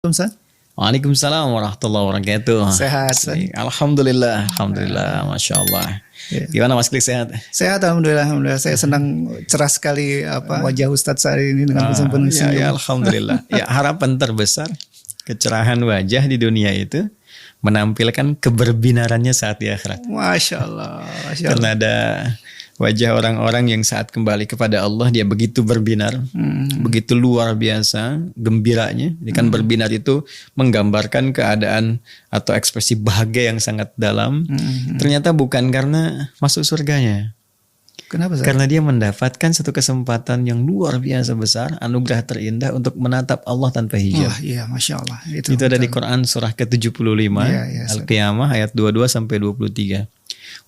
Ustaz? Waalaikumsalam warahmatullahi wabarakatuh. Sehat, Ustaz? Alhamdulillah, masya Allah. Ya. Gimana Mas Klik, sehat? Sehat, alhamdulillah. Saya senang cerah sekali wajah Ustadz saat ini dengan penuh senyum. Ya, alhamdulillah. Ya, harapan terbesar kecerahan wajah di dunia itu menampilkan keberbinarannya saat di akhirat. Masya Allah. Karena ada wajah orang-orang yang saat kembali kepada Allah dia begitu berbinar, begitu luar biasa gembiranya. Jadi kan berbinar itu menggambarkan keadaan atau ekspresi bahagia yang sangat dalam. Ternyata bukan karena masuk surganya. Kenapa, Ustaz? Karena dia mendapatkan satu kesempatan yang luar biasa besar, anugerah terindah untuk menatap Allah tanpa hijab. Oh iya, Masya Allah. Itu ada di Quran surah ke-75, Al-Qiyamah ayat 22 sampai 23.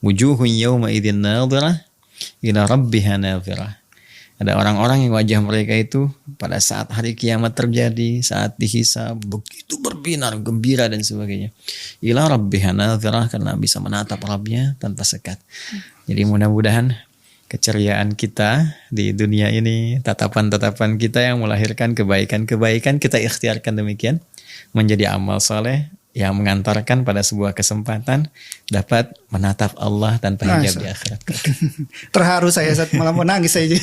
Wujuhun yawma idzin nadhirah ila rabbiha nadhirah. Ada orang-orang yang wajah mereka itu pada saat hari kiamat terjadi, saat dihisab begitu berbinar, gembira dan sebagainya. Ila rabbiha nadhirah, karena bisa menatap Rabbnya tanpa sekat. Jadi mudah-mudahan keceriaan kita di dunia ini, tatapan-tatapan kita yang melahirkan kebaikan-kebaikan, kita ikhtiarkan demikian menjadi amal soleh yang mengantarkan pada sebuah kesempatan dapat menatap Allah tanpa hijab di akhirat. Terharu saya saat malah mau nangis saya.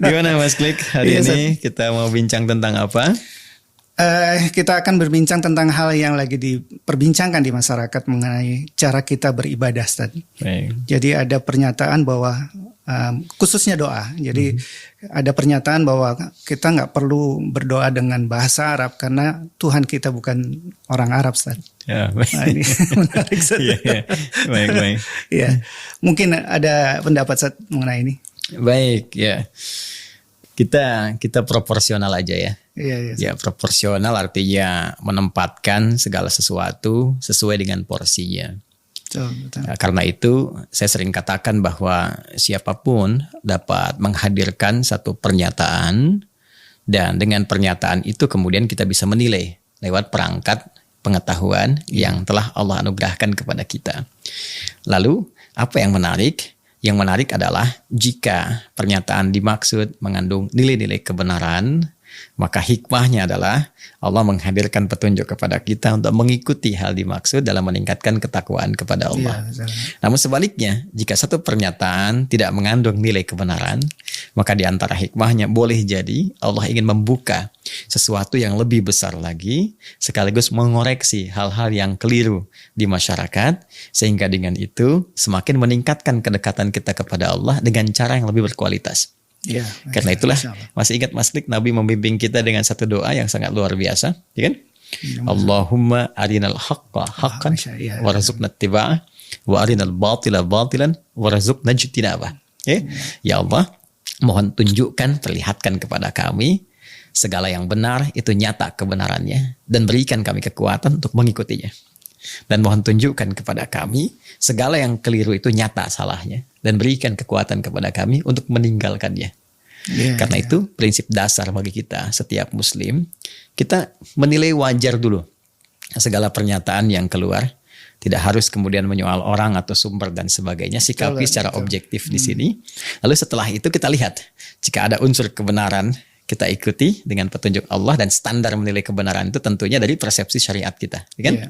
Gimana Mas Klik, hari ini kita mau bincang tentang apa? Kita akan berbincang tentang hal yang lagi diperbincangkan di masyarakat mengenai cara kita beribadah, Ustaz. Jadi ada pernyataan bahwa khususnya doa. Jadi ada pernyataan bahwa kita nggak perlu berdoa dengan bahasa Arab karena Tuhan kita bukan orang Arab, Ustaz. Ya, nah, ini menarik, Ustaz. Baik. Ya, mungkin ada pendapat, Ustaz, mengenai ini. Baik, ya. Kita proporsional aja ya. Ya, proporsional artinya menempatkan segala sesuatu sesuai dengan porsinya. Betul. Karena itu saya sering katakan bahwa siapapun dapat menghadirkan satu pernyataan, dan dengan pernyataan itu kemudian kita bisa menilai lewat perangkat pengetahuan yang telah Allah anugerahkan kepada kita. Lalu apa yang menarik? Yang menarik adalah jika pernyataan dimaksud mengandung nilai-nilai kebenaran, maka hikmahnya adalah Allah menghadirkan petunjuk kepada kita untuk mengikuti hal dimaksud dalam meningkatkan ketakwaan kepada Allah. Namun sebaliknya, jika satu pernyataan tidak mengandung nilai kebenaran, maka di antara hikmahnya boleh jadi Allah ingin membuka sesuatu yang lebih besar lagi, sekaligus mengoreksi hal-hal yang keliru di masyarakat, sehingga dengan itu semakin meningkatkan kedekatan kita kepada Allah dengan cara yang lebih berkualitas. Ya, karena itulah masih ingat Mas Klik, Nabi membimbing kita dengan satu doa yang sangat luar biasa, ya kan? Allahumma arinal haqqa haqqan warzuqna ittiba'ah wa arinal batila batilan warzuqna ijtinabah. Ya Allah, mohon tunjukkan, perlihatkan kepada kami segala yang benar itu nyata kebenarannya, dan berikan kami kekuatan untuk mengikutinya. Dan mohon tunjukkan kepada kami segala yang keliru itu nyata salahnya, dan berikan kekuatan kepada kami untuk meninggalkannya. Karena itu prinsip dasar bagi kita setiap muslim, kita menilai wajar dulu segala pernyataan yang keluar. Tidak harus kemudian menyoal orang atau sumber dan sebagainya, sikapi secara objektif di sini. Lalu setelah itu kita lihat jika ada unsur kebenaran, kita ikuti dengan petunjuk Allah, dan standar menilai kebenaran itu tentunya dari persepsi syariat kita, kan?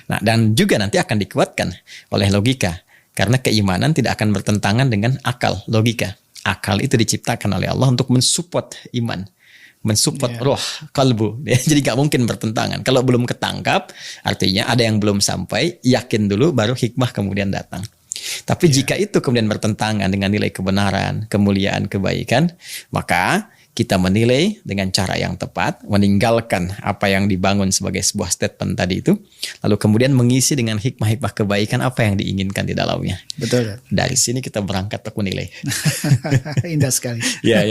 Nah, dan juga nanti akan dikuatkan oleh logika, karena keimanan tidak akan bertentangan dengan akal, logika. Akal itu diciptakan oleh Allah untuk mensupport iman, mensupport roh, kalbu. Jadi gak mungkin bertentangan. Kalau belum ketangkap, artinya ada yang belum sampai, yakin dulu, baru hikmah kemudian datang. Tapi jika itu kemudian bertentangan dengan nilai kebenaran, kemuliaan, kebaikan, maka kita menilai dengan cara yang tepat, meninggalkan apa yang dibangun sebagai sebuah statement tadi itu, lalu kemudian mengisi dengan hikmah-hikmah kebaikan apa yang diinginkan di dalamnya. Betul. Dari sini kita berangkat untuk menilai. Indah sekali. Ya.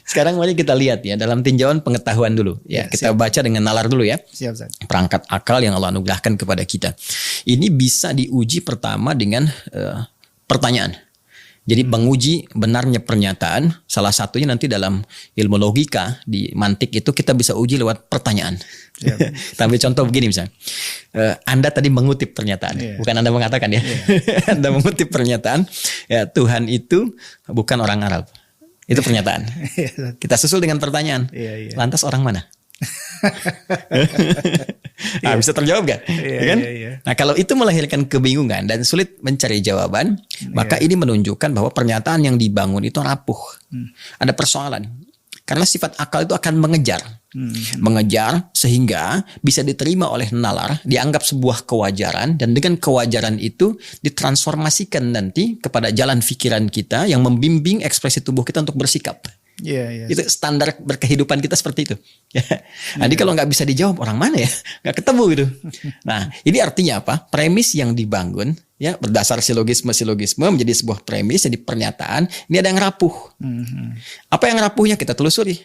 Sekarang mari kita lihat ya, dalam tinjauan pengetahuan dulu. Kita baca dengan nalar dulu ya. Siap. Perangkat akal yang Allah anugerahkan kepada kita. Ini bisa diuji pertama dengan pertanyaan. Jadi menguji benarnya pernyataan, salah satunya nanti dalam ilmu logika, di mantik itu kita bisa uji lewat pertanyaan. Tapi contoh begini misalnya, Anda tadi mengutip pernyataan, bukan Anda mengatakan ya. Anda mengutip pernyataan, ya, Tuhan itu bukan orang Arab. Itu pernyataan. Kita susul dengan pertanyaan, lantas orang mana? Bisa terjawab gak? Kan? Nah, kalau itu melahirkan kebingungan dan sulit mencari jawaban, maka ini menunjukkan bahwa pernyataan yang dibangun itu rapuh. Ada persoalan. Karena sifat akal itu akan mengejar. Mengejar sehingga bisa diterima oleh nalar, dianggap sebuah kewajaran, dan dengan kewajaran itu ditransformasikan nanti kepada jalan pikiran kita yang membimbing ekspresi tubuh kita untuk bersikap. Itu standar berkehidupan kita seperti itu. Jadi kalau nggak bisa dijawab, orang mana ya? Nggak ketemu gitu. Nah, ini artinya apa? Premis yang dibangun ya berdasar silogisme menjadi sebuah premis, jadi pernyataan. Ini ada yang rapuh. Apa yang rapuhnya kita telusuri.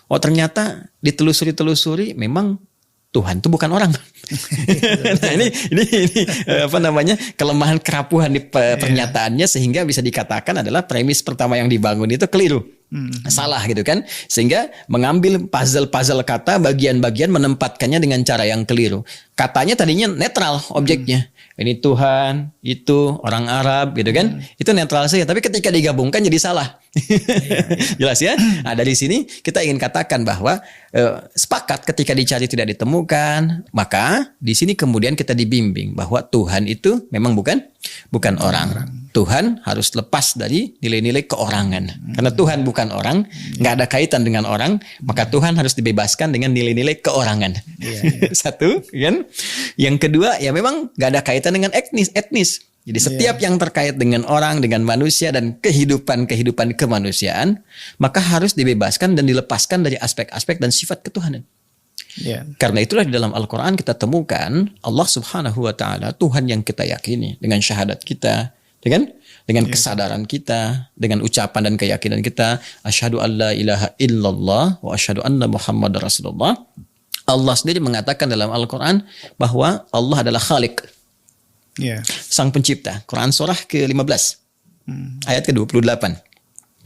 Oh, ternyata ditelusuri memang Tuhan itu bukan orang. Nah, ini apa namanya, kelemahan kerapuhan di pernyataannya, sehingga bisa dikatakan adalah premis pertama yang dibangun itu keliru. Salah gitu kan, sehingga mengambil puzzle kata, bagian-bagian, menempatkannya dengan cara yang keliru. Katanya tadinya netral objeknya, ini Tuhan, itu orang Arab gitu kan, itu netral saja, tapi ketika digabungkan jadi salah. Jelas ya. Nah, dari sini kita ingin katakan bahwa sepakat ketika dicari tidak ditemukan, maka di sini kemudian kita dibimbing bahwa Tuhan itu memang bukan orang. Tuhan harus lepas dari nilai-nilai keorangan. Karena Tuhan bukan orang, nggak ada kaitan dengan orang, maka Tuhan harus dibebaskan dengan nilai-nilai keorangan. Satu, kan? Yang kedua, ya memang nggak ada kaitan dengan etnis. Jadi setiap yang terkait dengan orang, dengan manusia, dan kehidupan kemanusiaan, maka harus dibebaskan dan dilepaskan dari aspek-aspek dan sifat ketuhanan. Karena itulah di dalam Al-Quran kita temukan Allah Subhanahu wa Ta'ala, Tuhan yang kita yakini dengan syahadat kita, dengan kesadaran kita, dengan ucapan dan keyakinan kita, asyhadu an la ilaha illallah wa asyhadu anna Muhammadar Rasulullah. Allah sendiri mengatakan dalam Al-Quran bahwa Allah adalah Khalik, Sang Pencipta. Quran surah ke-15 ayat ke-28.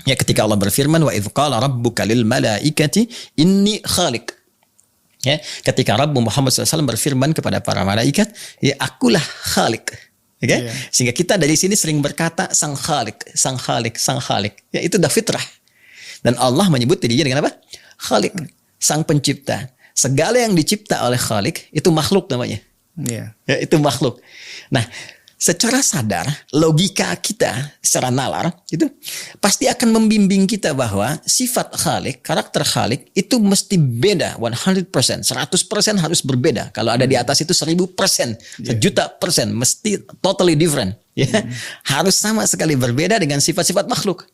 Ya, ketika Allah berfirman, wa idz qala rabbuka lil malaikati inni khaliq. Ya, ketika Rabb Muhammad SAW berfirman kepada para malaikat, ya akulah Khalik. Okay? Sehingga kita dari sini sering berkata Sang Khalik. Ya, itu dah fitrah. Dan Allah menyebut dirinya dengan apa? Khalik, Sang Pencipta. Segala yang dicipta oleh Khalik itu makhluk namanya. Ya, itu makhluk. Nah, secara sadar, logika kita secara nalar itu pasti akan membimbing kita bahwa sifat Khalik, karakter Khalik itu mesti beda 100%, 100% harus berbeda. Kalau ada di atas itu 1000%, 1.000.000%, mesti totally different. Harus sama sekali berbeda dengan sifat-sifat makhluk.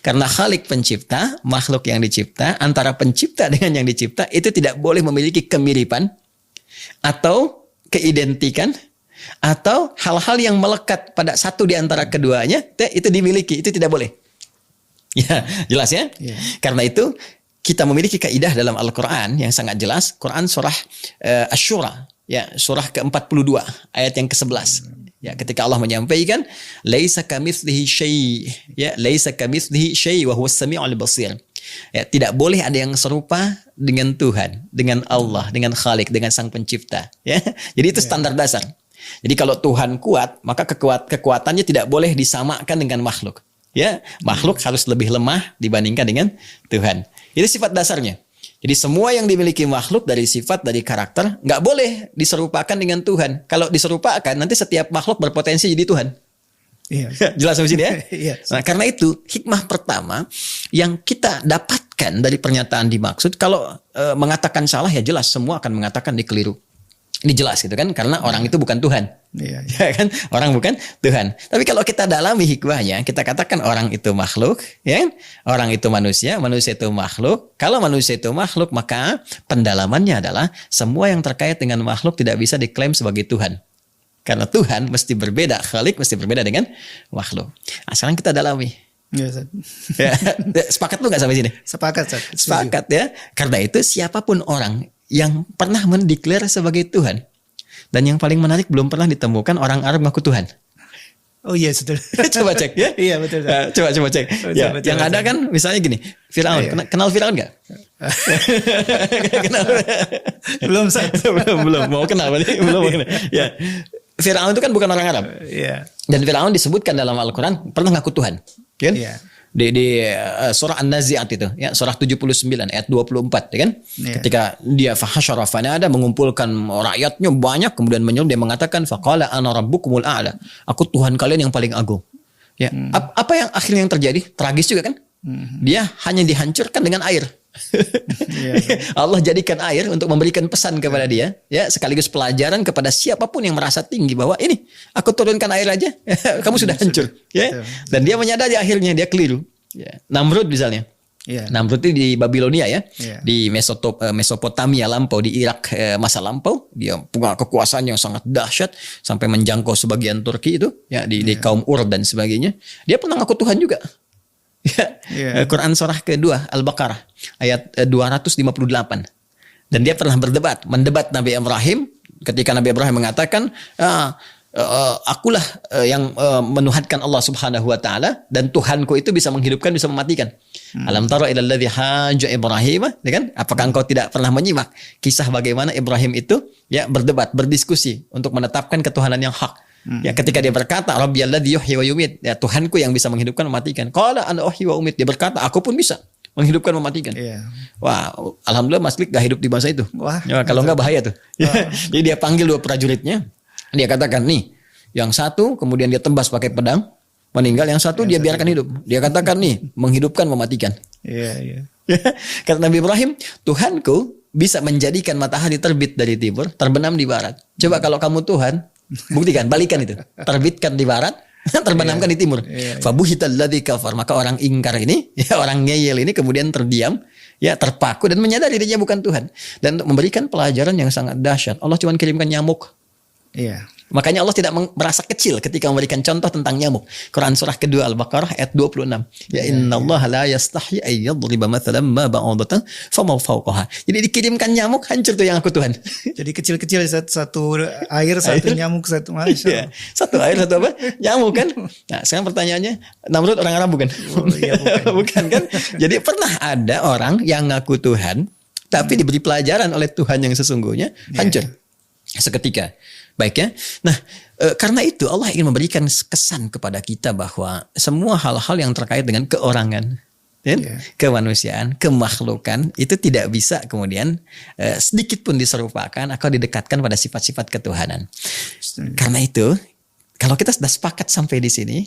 Karena Khalik pencipta, makhluk yang dicipta, antara pencipta dengan yang dicipta itu tidak boleh memiliki kemiripan atau keidentikan, atau hal-hal yang melekat pada satu di antara keduanya itu dimiliki, itu tidak boleh. Ya, jelas ya? Karena itu kita memiliki kaidah dalam Al-Quran yang sangat jelas. Quran surah Asy-Syura, ya, surah ke-42 ayat yang ke-11. Ya, ketika Allah menyampaikan laisa kamitslihi syai', ya, laisa kamitslihi syai' wa huwas sami'ul basir. Ya, tidak boleh ada yang serupa dengan Tuhan, dengan Allah, dengan Khalik, dengan Sang Pencipta. Ya, jadi itu standar dasar. Jadi kalau Tuhan kuat, maka kekuatannya tidak boleh disamakan dengan makhluk. Ya, makhluk harus lebih lemah dibandingkan dengan Tuhan. Itu sifat dasarnya. Jadi semua yang dimiliki makhluk dari sifat, dari karakter, nggak boleh diserupakan dengan Tuhan. Kalau diserupakan, nanti setiap makhluk berpotensi jadi Tuhan. Jelas sampai sini ya? Nah, karena itu hikmah pertama yang kita dapatkan dari pernyataan dimaksud, kalau mengatakan salah ya jelas semua akan mengatakan dia keliru. Ini jelas gitu kan, karena orang itu bukan Tuhan. Ya kan? Orang bukan Tuhan. Tapi kalau kita dalami hikmahnya, kita katakan orang itu makhluk, ya kan? Orang itu manusia itu makhluk. Kalau manusia itu makhluk, maka pendalamannya adalah semua yang terkait dengan makhluk tidak bisa diklaim sebagai Tuhan. Karena Tuhan mesti berbeda, Khalik mesti berbeda dengan makhluk. Nah, sekarang kita dalami. Ya, sepakat lu nggak sampai sini? Sepakat ya. Karena itu siapapun orang yang pernah mendeklar sebagai Tuhan, dan yang paling menarik belum pernah ditemukan orang Arab ngaku Tuhan. Oh iya, betul. Coba cek ya. Iya betul. Coba cek. Ya, yang ada kan misalnya gini, Firaun. Kenal Firaun nggak? Kenal? belum. Mau kenal berarti belum. Ya, Firaun itu kan bukan orang Arab. Dan Firaun disebutkan dalam Al-Quran pernah ngaku Tuhan. Kan? surah An-Nazi'at itu, ya, surah 79 ayat 24, ya kan? Yeah. Ketika dia fahasyara fanada, mengumpulkan rakyatnya banyak, kemudian menyeru, dia mengatakan faqala ana rabbukumul a'la. Aku Tuhan kalian yang paling agung. Ya. Apa yang akhirnya yang terjadi? Tragis juga kan? Dia hanya dihancurkan dengan air. Allah jadikan air untuk memberikan pesan kepada dia, ya, sekaligus pelajaran kepada siapapun yang merasa tinggi bahwa ini aku turunkan air aja, kamu sudah hancur, ya. Dan dia menyadari akhirnya dia keliru. Ya. Namrud misalnya, Namrud itu di Babilonia, ya, di Mesopotamia lampau, di Irak masa lampau, dia punya kekuasaan yang sangat dahsyat sampai menjangkau sebagian Turki itu, ya, di kaum Ur dan sebagainya. Dia pernah ngaku Tuhan juga. Quran surah kedua Al-Baqarah ayat 258. Dan dia pernah mendebat Nabi Ibrahim ketika Nabi Ibrahim mengatakan akulah yang menuhankan Allah Subhanahu wa taala, dan Tuhanku itu bisa menghidupkan, bisa mematikan. Alam tara ilal ladzi hajja Ibrahim, kan? Apakah engkau tidak pernah menyimak kisah bagaimana Ibrahim itu, ya, berdebat, berdiskusi untuk menetapkan ketuhanan yang hak. Ya, ketika dia berkata Rabbiyalladzi yuhyi wa yumiit, ya, Tuhanku yang bisa menghidupkan, mematikan. Qala ana uhyi wa umiit, dia berkata aku pun bisa menghidupkan, mematikan. Wah, alhamdulillah Mas Lik gak hidup di masa itu. Wah, ya, kalau enggak bahaya tuh. Jadi dia panggil 2 prajuritnya, dia katakan nih, yang satu kemudian dia tembas pakai pedang, meninggal, yang satu dia biarkan hidup. Dia katakan nih, menghidupkan, mematikan. Kata Nabi Ibrahim, Tuhanku bisa menjadikan matahari terbit dari timur, terbenam di barat. Coba kalau kamu Tuhan, buktikan, balikan itu. Terbitkan di barat, terbenamkan di timur. Fabuhital ladzi kafar, maka orang ingkar ini, ya, orang ngeyel ini kemudian terdiam, ya, terpaku dan menyadari dirinya bukan Tuhan, dan memberikan pelajaran yang sangat dahsyat. Allah cuma kirimkan nyamuk. Makanya Allah tidak merasa kecil ketika memberikan contoh tentang nyamuk. Quran surah kedua Al-Baqarah ayat 26. Ya innallaha la yastahi ay yadhriba mathalan ma ba'udatan fama fawqaha. Jadi dikirimkan nyamuk, hancur tuh yang aku Tuhan. Jadi kecil-kecil, satu air, satu nyamuk, satu masya. Satu air, satu apa? Nyamuk kan? Nah, sekarang pertanyaannya, Namrud orang Arab bukan? Bukan kan? Jadi pernah ada orang yang ngaku Tuhan tapi diberi pelajaran oleh Tuhan yang sesungguhnya, hancur seketika. Baik, ya. Nah, karena itu Allah ingin memberikan kesan kepada kita bahwa semua hal-hal yang terkait dengan keorangan, kemanusiaan, kemakhlukan, itu tidak bisa kemudian sedikit pun diserupakan atau didekatkan pada sifat-sifat ketuhanan. Karena itu, kalau kita sudah sepakat sampai di sini,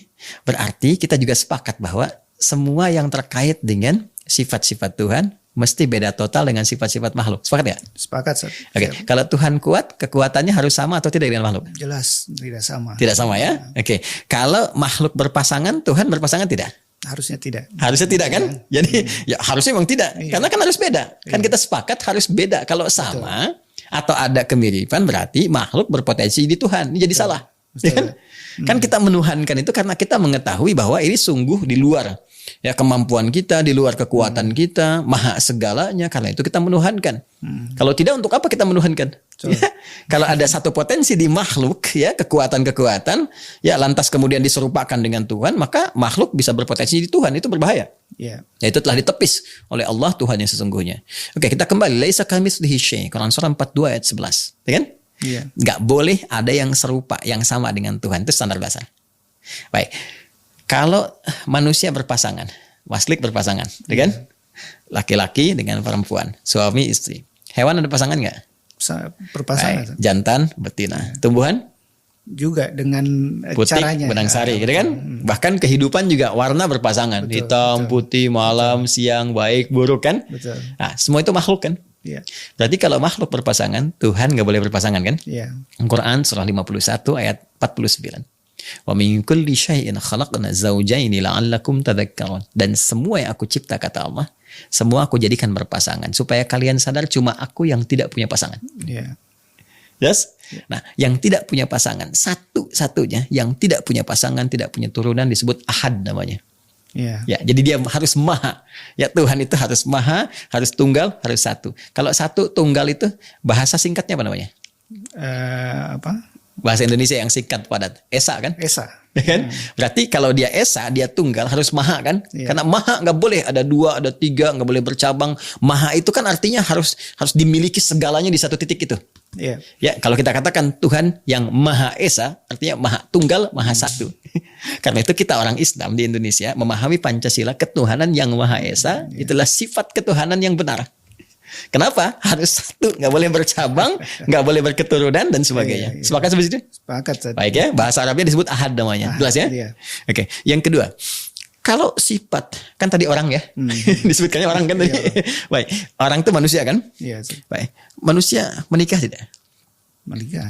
berarti kita juga sepakat bahwa semua yang terkait dengan sifat-sifat Tuhan mesti beda total dengan sifat-sifat makhluk. Sepakat ya? Sepakat. Oke. Kalau Tuhan kuat, kekuatannya harus sama atau tidak dengan makhluk? Jelas tidak sama. Tidak sama, ya? Oke. Kalau makhluk berpasangan, Tuhan berpasangan tidak? Harusnya tidak. Harusnya tidak, kan? Jadi ya harusnya memang tidak. Karena kan harus beda. Kan kita sepakat harus beda. Kalau sama atau ada kemiripan, berarti makhluk berpotensi di Tuhan. Ini jadi salah. Kan kita menuhankan itu karena kita mengetahui bahwa ini sungguh di luar, ya, kemampuan kita, di luar kekuatan kita, maha segalanya. Karena itu kita menuhankan. Kalau tidak, untuk apa kita menuhankan? Ya, kalau ada satu potensi di makhluk, ya, kekuatan-kekuatan, ya, lantas kemudian diserupakan dengan Tuhan, maka makhluk bisa berpotensi di Tuhan. Itu berbahaya. Ya, itu telah ditepis oleh Allah Tuhan yang sesungguhnya. Oke, kita kembali. Laisa kamitslihi syai'. Quran surah 42 ayat 11. Ya kan? Nggak boleh ada yang serupa, yang sama dengan Tuhan. Itu standar dasar. Baik. Kalau manusia berpasangan, waslik berpasangan, kan? Laki-laki dengan perempuan, suami istri. Hewan ada pasangan nggak? Berpasangan. Baik. Jantan, betina. Tumbuhan? Juga dengan putih, caranya. benang sari, gitu kan? Bahkan kehidupan juga warna berpasangan. Hitam, putih, malam, siang, baik, buruk, kan? Nah, semua itu makhluk, kan? Berarti kalau makhluk berpasangan, Tuhan nggak boleh berpasangan, kan? Quran surah 51 ayat 49. Wa min kulli syai'in khalaqna zawjaini la'allakum tadhakkarun. Dan semua yang aku cipta, kata Allah, semua aku jadikan berpasangan supaya kalian sadar cuma aku yang tidak punya pasangan. Yes? Nah, yang tidak punya pasangan, satu-satunya yang tidak punya pasangan, tidak punya turunan, disebut ahad namanya. Ya, jadi dia harus maha. Ya, Tuhan itu harus maha, harus tunggal, harus satu. Kalau satu tunggal itu bahasa singkatnya apa namanya? Bahasa Indonesia yang singkat padat. Esa kan? Esa. Ya kan? Berarti kalau dia esa, dia tunggal, harus maha kan? Karena maha nggak boleh ada 2, ada 3, nggak boleh bercabang. Maha itu kan artinya harus dimiliki segalanya di satu titik itu. Ya, kalau kita katakan Tuhan yang Maha Esa, artinya Maha Tunggal, Maha Satu. Karena itu kita orang Islam di Indonesia memahami Pancasila, ketuhanan yang Maha Esa, itulah sifat ketuhanan yang benar. Kenapa? Harus satu, nggak boleh bercabang, nggak boleh berketurunan dan sebagainya. Sepakat sampai situ? Sepakat. Baik ya, bahasa Arabnya disebut ahad namanya. Jelas ya? Oke. Yang kedua, kalau sifat, kan tadi orang ya, disebutkannya orang kan tadi. Baik, orang itu manusia kan? Baik, manusia menikah tidak?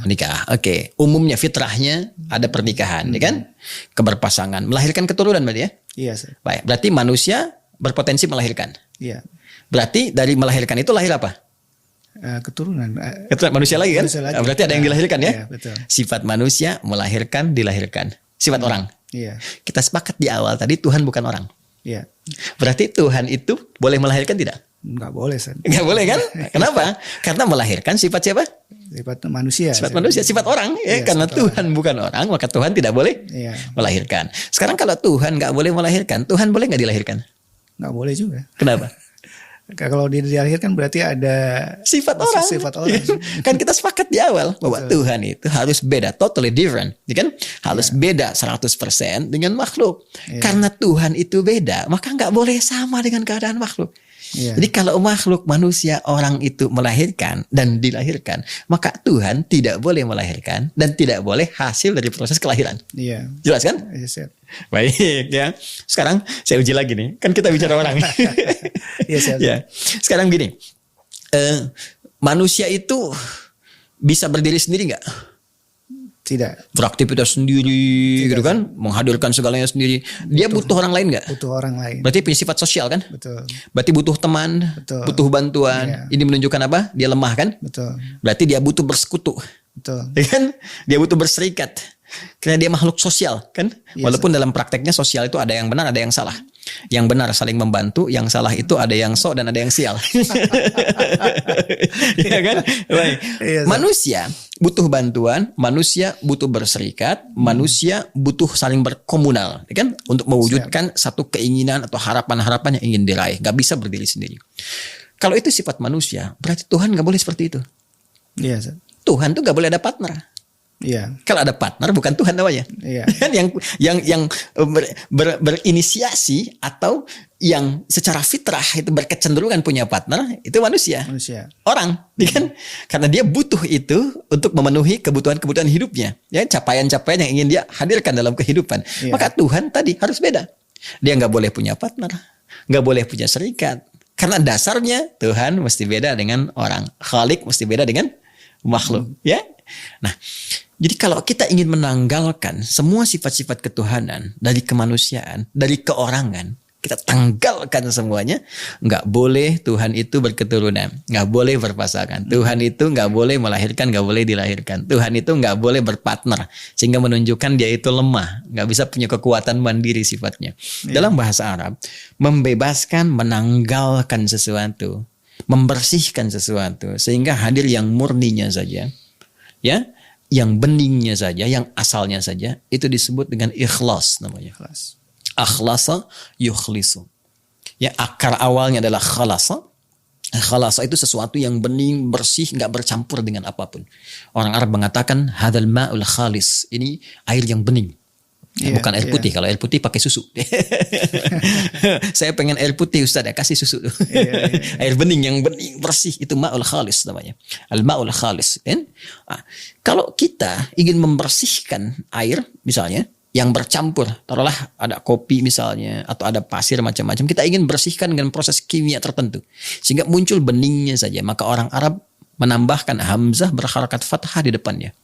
Menikah. Oke. Umumnya fitrahnya ada pernikahan, ya kan? Keberpasangan, melahirkan keturunan berarti ya? Iya. Baik, berarti manusia berpotensi melahirkan. Iya. Berarti dari melahirkan itu lahir apa? Keturunan. Keturunan manusia lagi kan? Berarti ada yang dilahirkan ya? Iya, betul. Sifat manusia melahirkan, dilahirkan. Sifat orang. Iya. Kita sepakat di awal tadi Tuhan bukan orang. Iya. Berarti Tuhan itu boleh melahirkan tidak? Nggak boleh, San. Nggak boleh kan? Kenapa? Karena melahirkan sifat siapa? Sifat manusia. Sifat manusia, sifat orang. Karena Tuhan bukan orang, maka Tuhan tidak boleh melahirkan. Sekarang kalau Tuhan nggak boleh melahirkan, Tuhan boleh nggak dilahirkan? Nggak boleh juga. Kenapa? Kalau dilahirkan berarti ada sifat orang. Kan kita sepakat di awal bahwa Tuhan itu harus beda, totally different, kan? Harus beda 100% dengan makhluk. Karena Tuhan itu beda, maka nggak boleh sama dengan keadaan makhluk. Jadi kalau makhluk manusia orang itu melahirkan dan dilahirkan, maka Tuhan tidak boleh melahirkan dan tidak boleh hasil dari proses kelahiran. Jelas kan? Baik ya. Sekarang saya uji lagi nih. Kan kita bicara orang. Sekarang gini. Manusia itu bisa berdiri sendiri nggak? Tidak. Beraktivitas sendiri, gitu kan? Menghadirkan segalanya sendiri. Dia butuh orang lain nggak? Butuh orang lain. Berarti punya sifat sosial kan? Betul. Berarti butuh teman, butuh bantuan. Ini menunjukkan apa? Dia lemah kan? Betul. Berarti dia butuh bersekutu. Betul. Kan? Dia butuh berserikat. Karena dia makhluk sosial kan? Walaupun dalam prakteknya sosial itu ada yang benar, ada yang salah. Yang benar saling membantu, yang salah itu ada yang sok dan ada yang sial. Ya kan? Baik. Manusia butuh bantuan, manusia butuh berserikat, manusia butuh saling berkomunal, ya kan? Untuk mewujudkan satu keinginan atau harapan-harapan yang ingin diraih. Gak bisa berdiri sendiri. Kalau itu sifat manusia, berarti Tuhan gak boleh seperti itu. Tuhan tuh gak boleh ada partner. Kalau ada partner bukan Tuhan namanya. Yang berinisiasi atau yang secara fitrah itu berkecenderungan punya partner itu manusia. Orang, kan? Karena dia butuh itu untuk memenuhi kebutuhan-kebutuhan hidupnya, ya, capaian-capaian yang ingin dia hadirkan dalam kehidupan. Maka Tuhan tadi harus beda. Dia nggak boleh punya partner, nggak boleh punya serikat. Karena dasarnya Tuhan mesti beda dengan orang. Khalik mesti beda dengan makhluk, ya. Nah, jadi kalau kita ingin menanggalkan semua sifat-sifat ketuhanan dari kemanusiaan, dari keorangan, kita tanggalkan semuanya. Nggak boleh Tuhan itu berketurunan, nggak boleh berpasangan. Tuhan itu nggak boleh melahirkan, nggak boleh dilahirkan. Tuhan itu nggak boleh berpartner, sehingga menunjukkan dia itu lemah, nggak bisa punya kekuatan mandiri sifatnya. Dalam bahasa Arab, membebaskan, menanggalkan sesuatu, membersihkan sesuatu, sehingga hadir yang murninya saja, ya, yang beningnya saja, yang asalnya saja, itu disebut dengan ikhlas namanya. Akhlasa yukhlisu. Ya, akar awalnya adalah khalasa. Khalasa itu sesuatu yang bening, bersih, nggak bercampur dengan apapun. Orang Arab mengatakan hadzal ma'ul khalis. Ini air yang bening. Bukan air putih. Kalau air putih pakai susu. Saya pengen air putih, Ustaz, ya, kasih susu. Air bening yang bening, bersih, itu ma'ul khalis namanya. Al-ma'ul khalis. Kalau kita ingin membersihkan air misalnya yang bercampur, taruhlah ada kopi misalnya atau ada pasir macam-macam, kita ingin bersihkan dengan proses kimia tertentu sehingga muncul beningnya saja, maka orang Arab menambahkan hamzah berharakat fathah di depannya.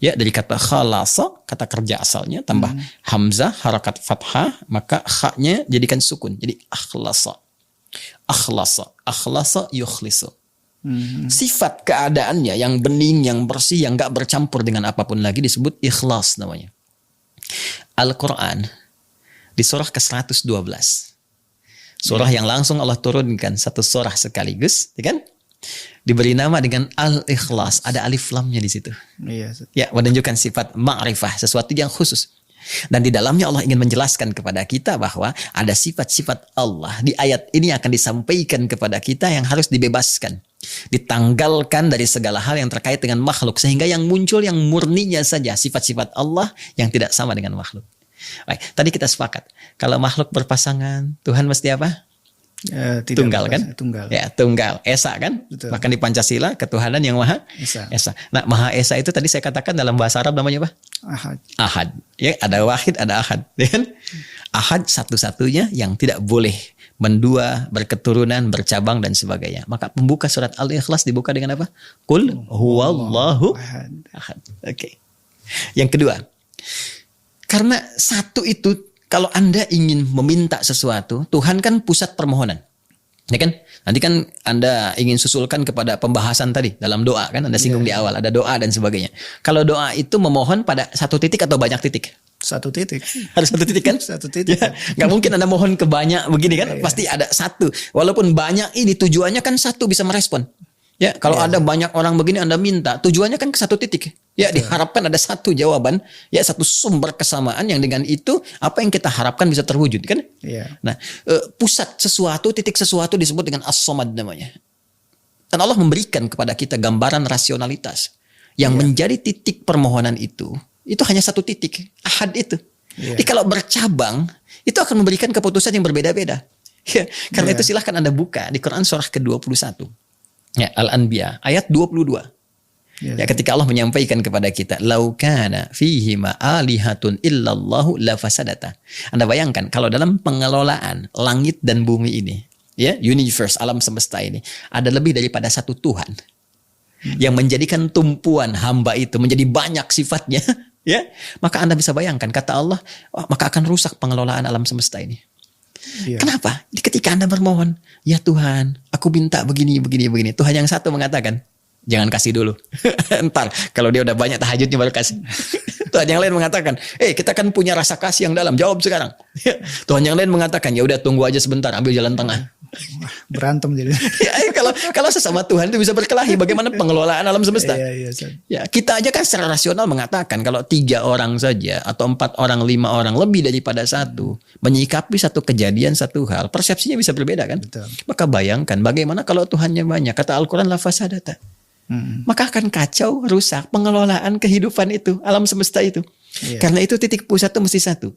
Ya, dari kata khalasa, kata kerja asalnya, tambah hamzah harakat fathah, maka kha-nya jadikan sukun. Jadi akhlasa. Akhlasa, akhlasa yukhlisu. Sifat keadaannya yang bening, yang bersih, yang gak bercampur dengan apapun lagi disebut ikhlas namanya. Al-Quran di surah ke-112. Surah yang langsung Allah turunkan satu surah sekaligus, ya kan? diberi nama dengan Al-Ikhlas. Ada alif lamnya di situ. Iya. Ya, menunjukkan sifat ma'rifah, sesuatu yang khusus. Dan di dalamnya Allah ingin menjelaskan kepada kita bahwa ada sifat-sifat Allah. Di ayat ini akan disampaikan kepada kita yang harus dibebaskan. Ditanggalkan dari segala hal yang terkait dengan makhluk. Sehingga yang muncul yang murninya saja sifat-sifat Allah yang tidak sama dengan makhluk. Baik, tadi kita sepakat. Kalau makhluk berpasangan, Tuhan mesti apa? Tunggal kan? Tunggal. Ya, tunggal. Esa kan? Betul. Bahkan di Pancasila, ketuhanan yang Maha Esa. Nah, Maha Esa itu tadi saya katakan dalam bahasa Arab namanya apa? Ahad. Ahad. Ya, ada wahid, ada ahad. Ya kan? Ahad satu-satunya yang tidak boleh mendua, berketurunan, bercabang dan sebagainya. Maka pembuka surat Al-Ikhlas dibuka dengan apa? Qul huwallahu ahad. Oke. Yang kedua, karena satu itu, kalau Anda ingin meminta sesuatu, Tuhan kan pusat permohonan. Ya kan? Nanti kan Anda ingin susulkan kepada pembahasan tadi dalam doa kan? Anda singgung di awal, ada doa dan sebagainya. Kalau doa itu memohon pada satu titik atau banyak titik? Satu titik. Harus satu titik kan? Satu titik. Ya, nggak mungkin Anda mohon ke banyak begini kan? Pasti ada satu. Walaupun banyak ini tujuannya kan satu bisa merespon. Ya, kalau ada banyak orang begini Anda minta, tujuannya kan ke satu titik. Ya, diharapkan ada satu jawaban, ya satu sumber kesamaan yang dengan itu apa yang kita harapkan bisa terwujud kan? Iya. Nah, pusat sesuatu, titik sesuatu disebut dengan as-somad namanya. Dan Allah memberikan kepada kita gambaran rasionalitas yang menjadi titik permohonan itu hanya satu titik, ahad itu. Jadi kalau bercabang, itu akan memberikan keputusan yang berbeda-beda. Ya, karena itu silahkan Anda buka di Quran surah ke-21. Ya, Al-Anbiya ayat 22. Ya, ketika Allah menyampaikan kepada kita, "Lau kana fihi ma alihatun illallahu la fasadata." Anda bayangkan kalau dalam pengelolaan langit dan bumi ini, ya, universe, alam semesta ini, ada lebih daripada satu Tuhan yang menjadikan tumpuan hamba itu menjadi banyak sifatnya, ya. Maka Anda bisa bayangkan kata Allah, maka akan rusak pengelolaan alam semesta ini. Kenapa? Ketika Anda bermohon, ya Tuhan, aku minta begini. Tuhan yang satu mengatakan, jangan kasih dulu. Ntar kalau dia udah banyak tahajudnya baru kasih. Tuhan yang lain mengatakan, kita kan punya rasa kasih yang dalam, jawab sekarang. Tuhan yang lain mengatakan, ya udah tunggu aja sebentar, ambil jalan tengah. Berantem jadi. Kalau sesama Tuhan itu bisa berkelahi, bagaimana pengelolaan alam semesta? Ya, kita aja kan secara rasional mengatakan kalau 3 orang saja atau 4 orang, 5 orang lebih daripada satu menyikapi satu kejadian, satu hal, persepsinya bisa berbeda kan? Betul. Maka bayangkan bagaimana kalau Tuhannya banyak, kata Al-Quran la fasadata. Maka akan kacau, rusak pengelolaan kehidupan itu, alam semesta itu. Karena itu titik pusat itu mesti satu.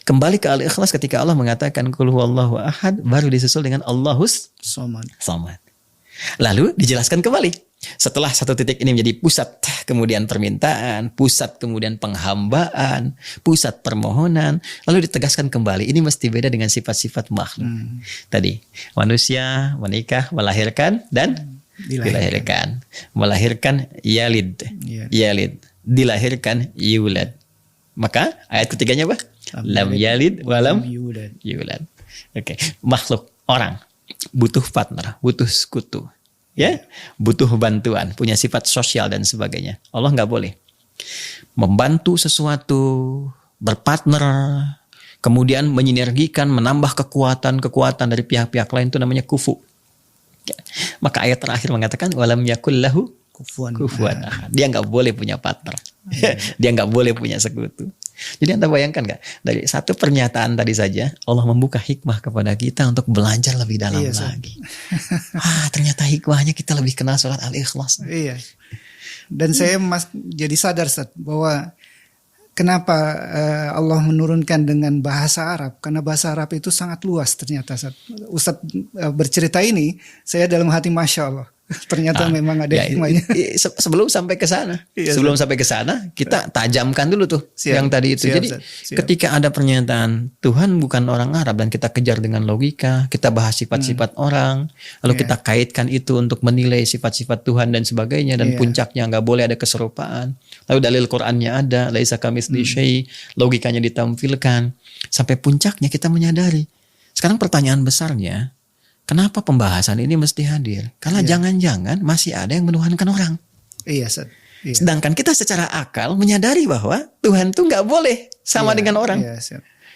Kembali ke Al-Ikhlas ketika Allah mengatakan Qul huwallahu ahad, baru disusul dengan Allahus Samad. Lalu dijelaskan kembali. Setelah satu titik ini menjadi pusat, kemudian permintaan, pusat kemudian penghambaan, pusat permohonan, lalu ditegaskan kembali. Ini mesti beda dengan sifat-sifat makhluk. Tadi manusia menikah, melahirkan dan dilahirkan. Melahirkan yalid, dilahirkan yulad. Maka ayat ketiganya apa? Lam yalid walam yulad. Oke, makhluk, orang butuh partner, butuh sekutu, ya, butuh bantuan, punya sifat sosial dan sebagainya. Allah nggak boleh membantu sesuatu, berpartner, kemudian menyinergikan, menambah kekuatan dari pihak-pihak lain, itu namanya kufu. Maka ayat terakhir mengatakan walam yakul lahu kufuwan ahad. Dia nggak boleh punya partner. Dia nggak boleh punya sekutu. Jadi Anda bayangkan nggak, dari satu pernyataan tadi saja Allah membuka hikmah kepada kita untuk belajar lebih dalam lagi. Ternyata hikmahnya kita lebih kenal surat Al-Ikhlas. Iya. Dan saya jadi sadar Ustaz, bahwa kenapa Allah menurunkan dengan bahasa Arab? Karena bahasa Arab itu sangat luas ternyata. Ustaz bercerita ini, saya dalam hati Masya Allah. Ternyata memang ada hikmahnya. Sebelum sampai ke sana, kita tajamkan dulu tuh yang tadi itu. Jadi ketika ada pernyataan Tuhan bukan orang Arab dan kita kejar dengan logika, kita bahas sifat-sifat orang, lalu kita kaitkan itu untuk menilai sifat-sifat Tuhan dan sebagainya, dan puncaknya nggak boleh ada keserupaan. Lalu dalil Qur'annya ada, laisa kamitsli syai', logikanya ditampilkan, sampai puncaknya kita menyadari. Sekarang pertanyaan besarnya, kenapa pembahasan ini mesti hadir? Karena jangan-jangan masih ada yang menuhankan orang. Sedangkan kita secara akal menyadari bahwa Tuhan tuh nggak boleh sama dengan orang.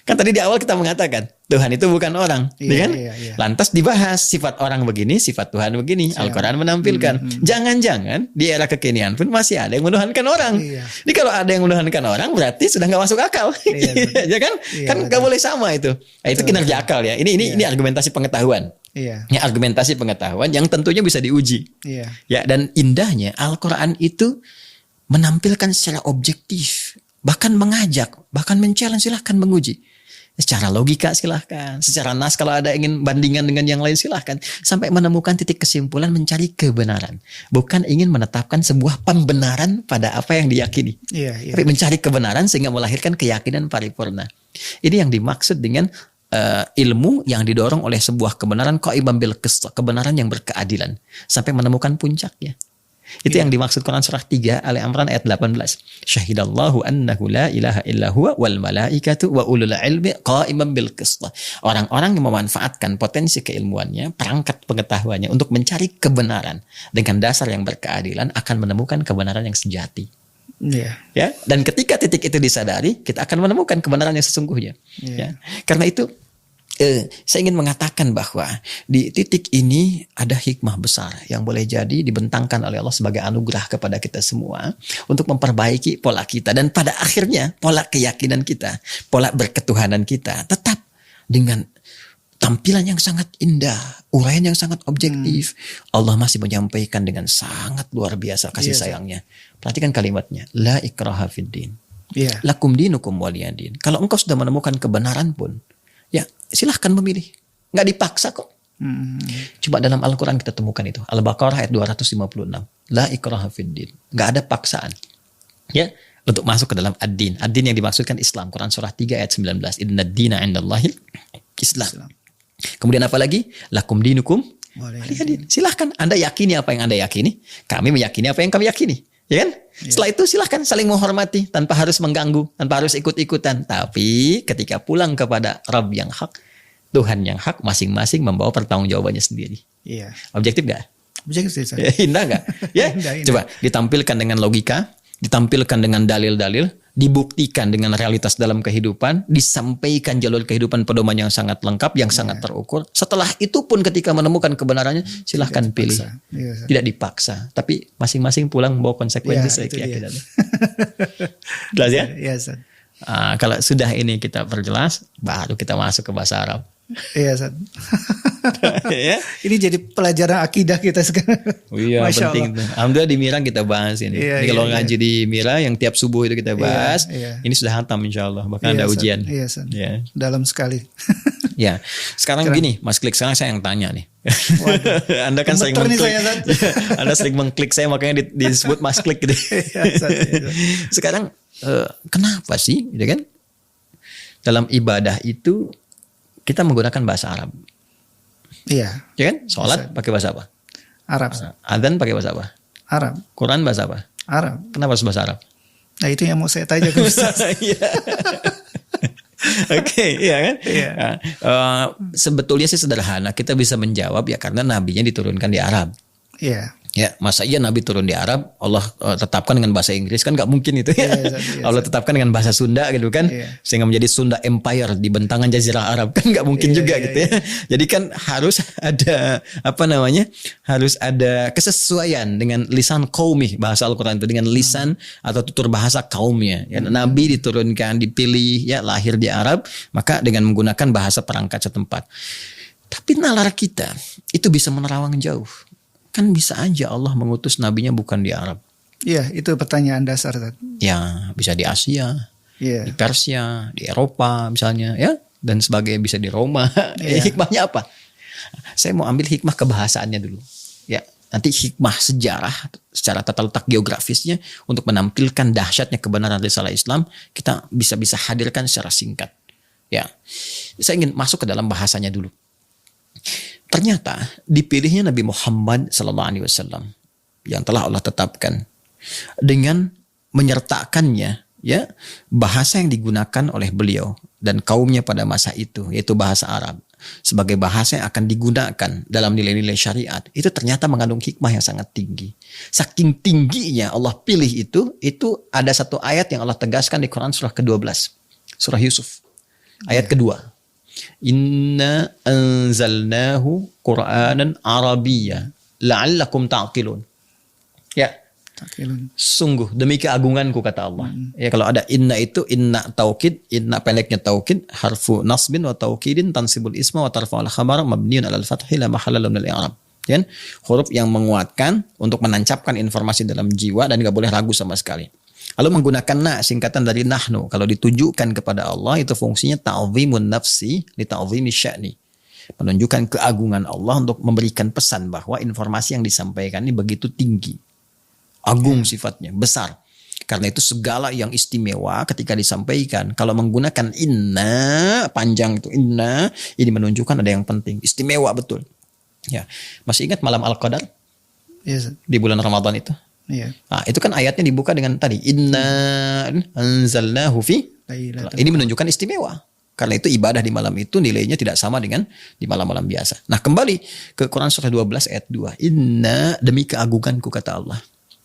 Kan tadi di awal kita mengatakan Tuhan itu bukan orang, kan? Lantas dibahas sifat orang begini, sifat Tuhan begini. Al-Quran menampilkan. Jangan-jangan di era kekinian pun masih ada yang menuhankan orang. Jadi kalau ada yang menuhankan orang berarti sudah nggak masuk akal, ya kan? Kan nggak boleh sama itu. Nah, itu kinerja akal ya. Ini argumentasi pengetahuan. Ya, argumentasi pengetahuan yang tentunya bisa diuji. Ya, dan indahnya Al-Quran itu menampilkan secara objektif, bahkan mengajak, bahkan men-challenge, silahkan menguji. Secara logika silahkan, secara nas kalau ada ingin bandingan dengan yang lain silahkan. Sampai menemukan titik kesimpulan mencari kebenaran. Bukan ingin menetapkan sebuah pembenaran pada apa yang diyakini. Tapi mencari kebenaran sehingga melahirkan keyakinan paripurna. Ini yang dimaksud dengan ilmu yang didorong oleh sebuah kebenaran qa'iman bil qist, kebenaran yang berkeadilan. Sampai menemukan puncaknya. Itu yang dimaksud Quran surah 3 Ali Imran ayat 18. Syahidallahu annahu la ilaha illa huwa wal malaikatu wa ulul ilmi qa'iman bil qist. Orang-orang yang memanfaatkan potensi keilmuannya, perangkat pengetahuannya untuk mencari kebenaran dengan dasar yang berkeadilan akan menemukan kebenaran yang sejati. Ya, dan ketika titik itu disadari, kita akan menemukan kebenaran yang sesungguhnya. Ya. Karena itu saya ingin mengatakan bahwa di titik ini ada hikmah besar yang boleh jadi dibentangkan oleh Allah sebagai anugerah kepada kita semua untuk memperbaiki pola kita, dan pada akhirnya pola keyakinan kita, pola berketuhanan kita tetap dengan tampilan yang sangat indah, uraian yang sangat objektif. Allah masih menyampaikan dengan sangat luar biasa kasih sayangnya. Perhatikan kalimatnya, la ikraha fiddin. Lakum dinukum waliyadin. Kalau engkau sudah menemukan kebenaran pun, ya silahkan memilih. Nggak dipaksa kok. Coba dalam Al-Quran kita temukan itu. Al-Baqarah ayat 256. La ikraha fiddin. Nggak ada paksaan. Ya, untuk masuk ke dalam ad-din. Ad-din yang dimaksudkan Islam. Quran surah 3 ayat 19. Inna ad-dina indallahil Islam. Kemudian apa lagi? Lakum dinukum waliyadin. Silahkan. Anda yakini apa yang Anda yakini. Kami meyakini apa yang kami yakini. Ya kan? Setelah itu silahkan saling menghormati tanpa harus mengganggu, tanpa harus ikut-ikutan. Tapi ketika pulang kepada Rabb yang hak, Tuhan yang hak, masing-masing membawa pertanggungjawabannya sendiri. Objektif gak? Objektif. Indah gak? Ya, indah. Coba ditampilkan dengan logika, ditampilkan dengan dalil-dalil, dibuktikan dengan realitas dalam kehidupan, disampaikan jalur kehidupan pedoman yang sangat lengkap, yang sangat terukur. Setelah itu pun ketika menemukan kebenarannya, silahkan pilih. Tidak dipaksa, tapi masing-masing pulang membawa konsekuensi saya keyakinan. Jelas ya? Kalau sudah ini kita perjelas, baru kita masuk ke bahasa Arab. Ustaz. Ini jadi pelajaran akidah kita sekarang. Masya penting. Allah. Alhamdulillah di Mira kita bahas ini. Jadi kalau ngaji di Mira yang tiap subuh itu kita bahas, ini sudah hatam insya Allah. Bahkan ada ujian. Dalam sekali. Ya, sekarang gini, Mas Klik, sekarang saya yang tanya nih. Anda kan sering mengklik. Anda sering mengklik saya, makanya disebut Mas Klik gitu. Sekarang kenapa sih, gitu kan? Dalam ibadah itu kita menggunakan bahasa Arab. Ya kan? Sholat pakai bahasa apa? Arab. Adzan pakai bahasa apa? Arab. Quran bahasa apa? Arab. Kenapa harus bahasa Arab? Nah itu yang mau saya tanya ke Ustaz. Oke, iya kan? Sebetulnya sih sederhana. Kita bisa menjawab ya karena nabinya diturunkan di Arab. Ya, masa iya Nabi turun di Arab, Allah tetapkan dengan bahasa Inggris, kan nggak mungkin itu ya. Allah tetapkan dengan bahasa Sunda gitu kan, sehingga menjadi Sunda Empire di bentangan Jazirah Arab, kan nggak mungkin juga gitu ya. Jadi kan harus ada harus ada kesesuaian dengan lisan qaumi, bahasa Al-Quran itu dengan lisan atau tutur bahasa kaumnya. Ya, Nabi diturunkan, dipilih, ya lahir di Arab, maka dengan menggunakan bahasa perangkat setempat. Tapi nalar kita itu bisa menerawang jauh. Kan bisa aja Allah mengutus nabinya bukan di Arab. Iya, itu pertanyaan dasar. Ya, bisa di Asia, di Persia, di Eropa misalnya, ya, dan sebagainya, bisa di Roma. Hikmahnya apa? Saya mau ambil hikmah kebahasaannya dulu. Ya, nanti hikmah sejarah secara tata letak geografisnya untuk menampilkan dahsyatnya kebenaran risalah Islam, kita bisa hadirkan secara singkat. Ya, saya ingin masuk ke dalam bahasanya dulu. Ternyata dipilihnya Nabi Muhammad SAW yang telah Allah tetapkan dengan menyertakannya ya bahasa yang digunakan oleh beliau dan kaumnya pada masa itu, yaitu bahasa Arab, sebagai bahasa yang akan digunakan dalam nilai-nilai syariat. Itu ternyata mengandung hikmah yang sangat tinggi. Saking tingginya Allah pilih itu ada satu ayat yang Allah tegaskan di Quran surah ke-12, surah Yusuf. Ayat kedua. Inna anzalnahu Qur'anan Arabiyya la'allakum ta'qilun. Ya. Sungguh demi keagunganku kata Allah. Ya, kalau ada inna itu inna taukid, inna pendeknya taukid, harfu nasbin wa taukidin tansibul isma wa tarfa'ul khabar mabniun 'alal fathi la mahalla lahu minal i'rab. Ya, huruf yang menguatkan untuk menancapkan informasi dalam jiwa dan enggak boleh ragu sama sekali. Lalu menggunakan na, singkatan dari nahnu, kalau ditujukan kepada Allah itu fungsinya ta'zimun nafsi li ta'zimi sya'ni. Menunjukkan keagungan Allah untuk memberikan pesan bahwa informasi yang disampaikan ini begitu tinggi. Agung sifatnya, besar. Karena itu segala yang istimewa ketika disampaikan. Kalau menggunakan inna, panjang itu inna, ini menunjukkan ada yang penting. Istimewa betul. Ya, masih ingat malam Al-Qadar? Yes. Di bulan Ramadan itu? Iya. Nah, itu kan ayatnya dibuka dengan tadi. Inna anzalnahu fi. Ini menunjukkan istimewa. Karena itu ibadah di malam itu nilainya tidak sama dengan di malam-malam biasa. Nah, kembali ke Quran surah 12 ayat 2. Inna demi keagunganku kata Allah.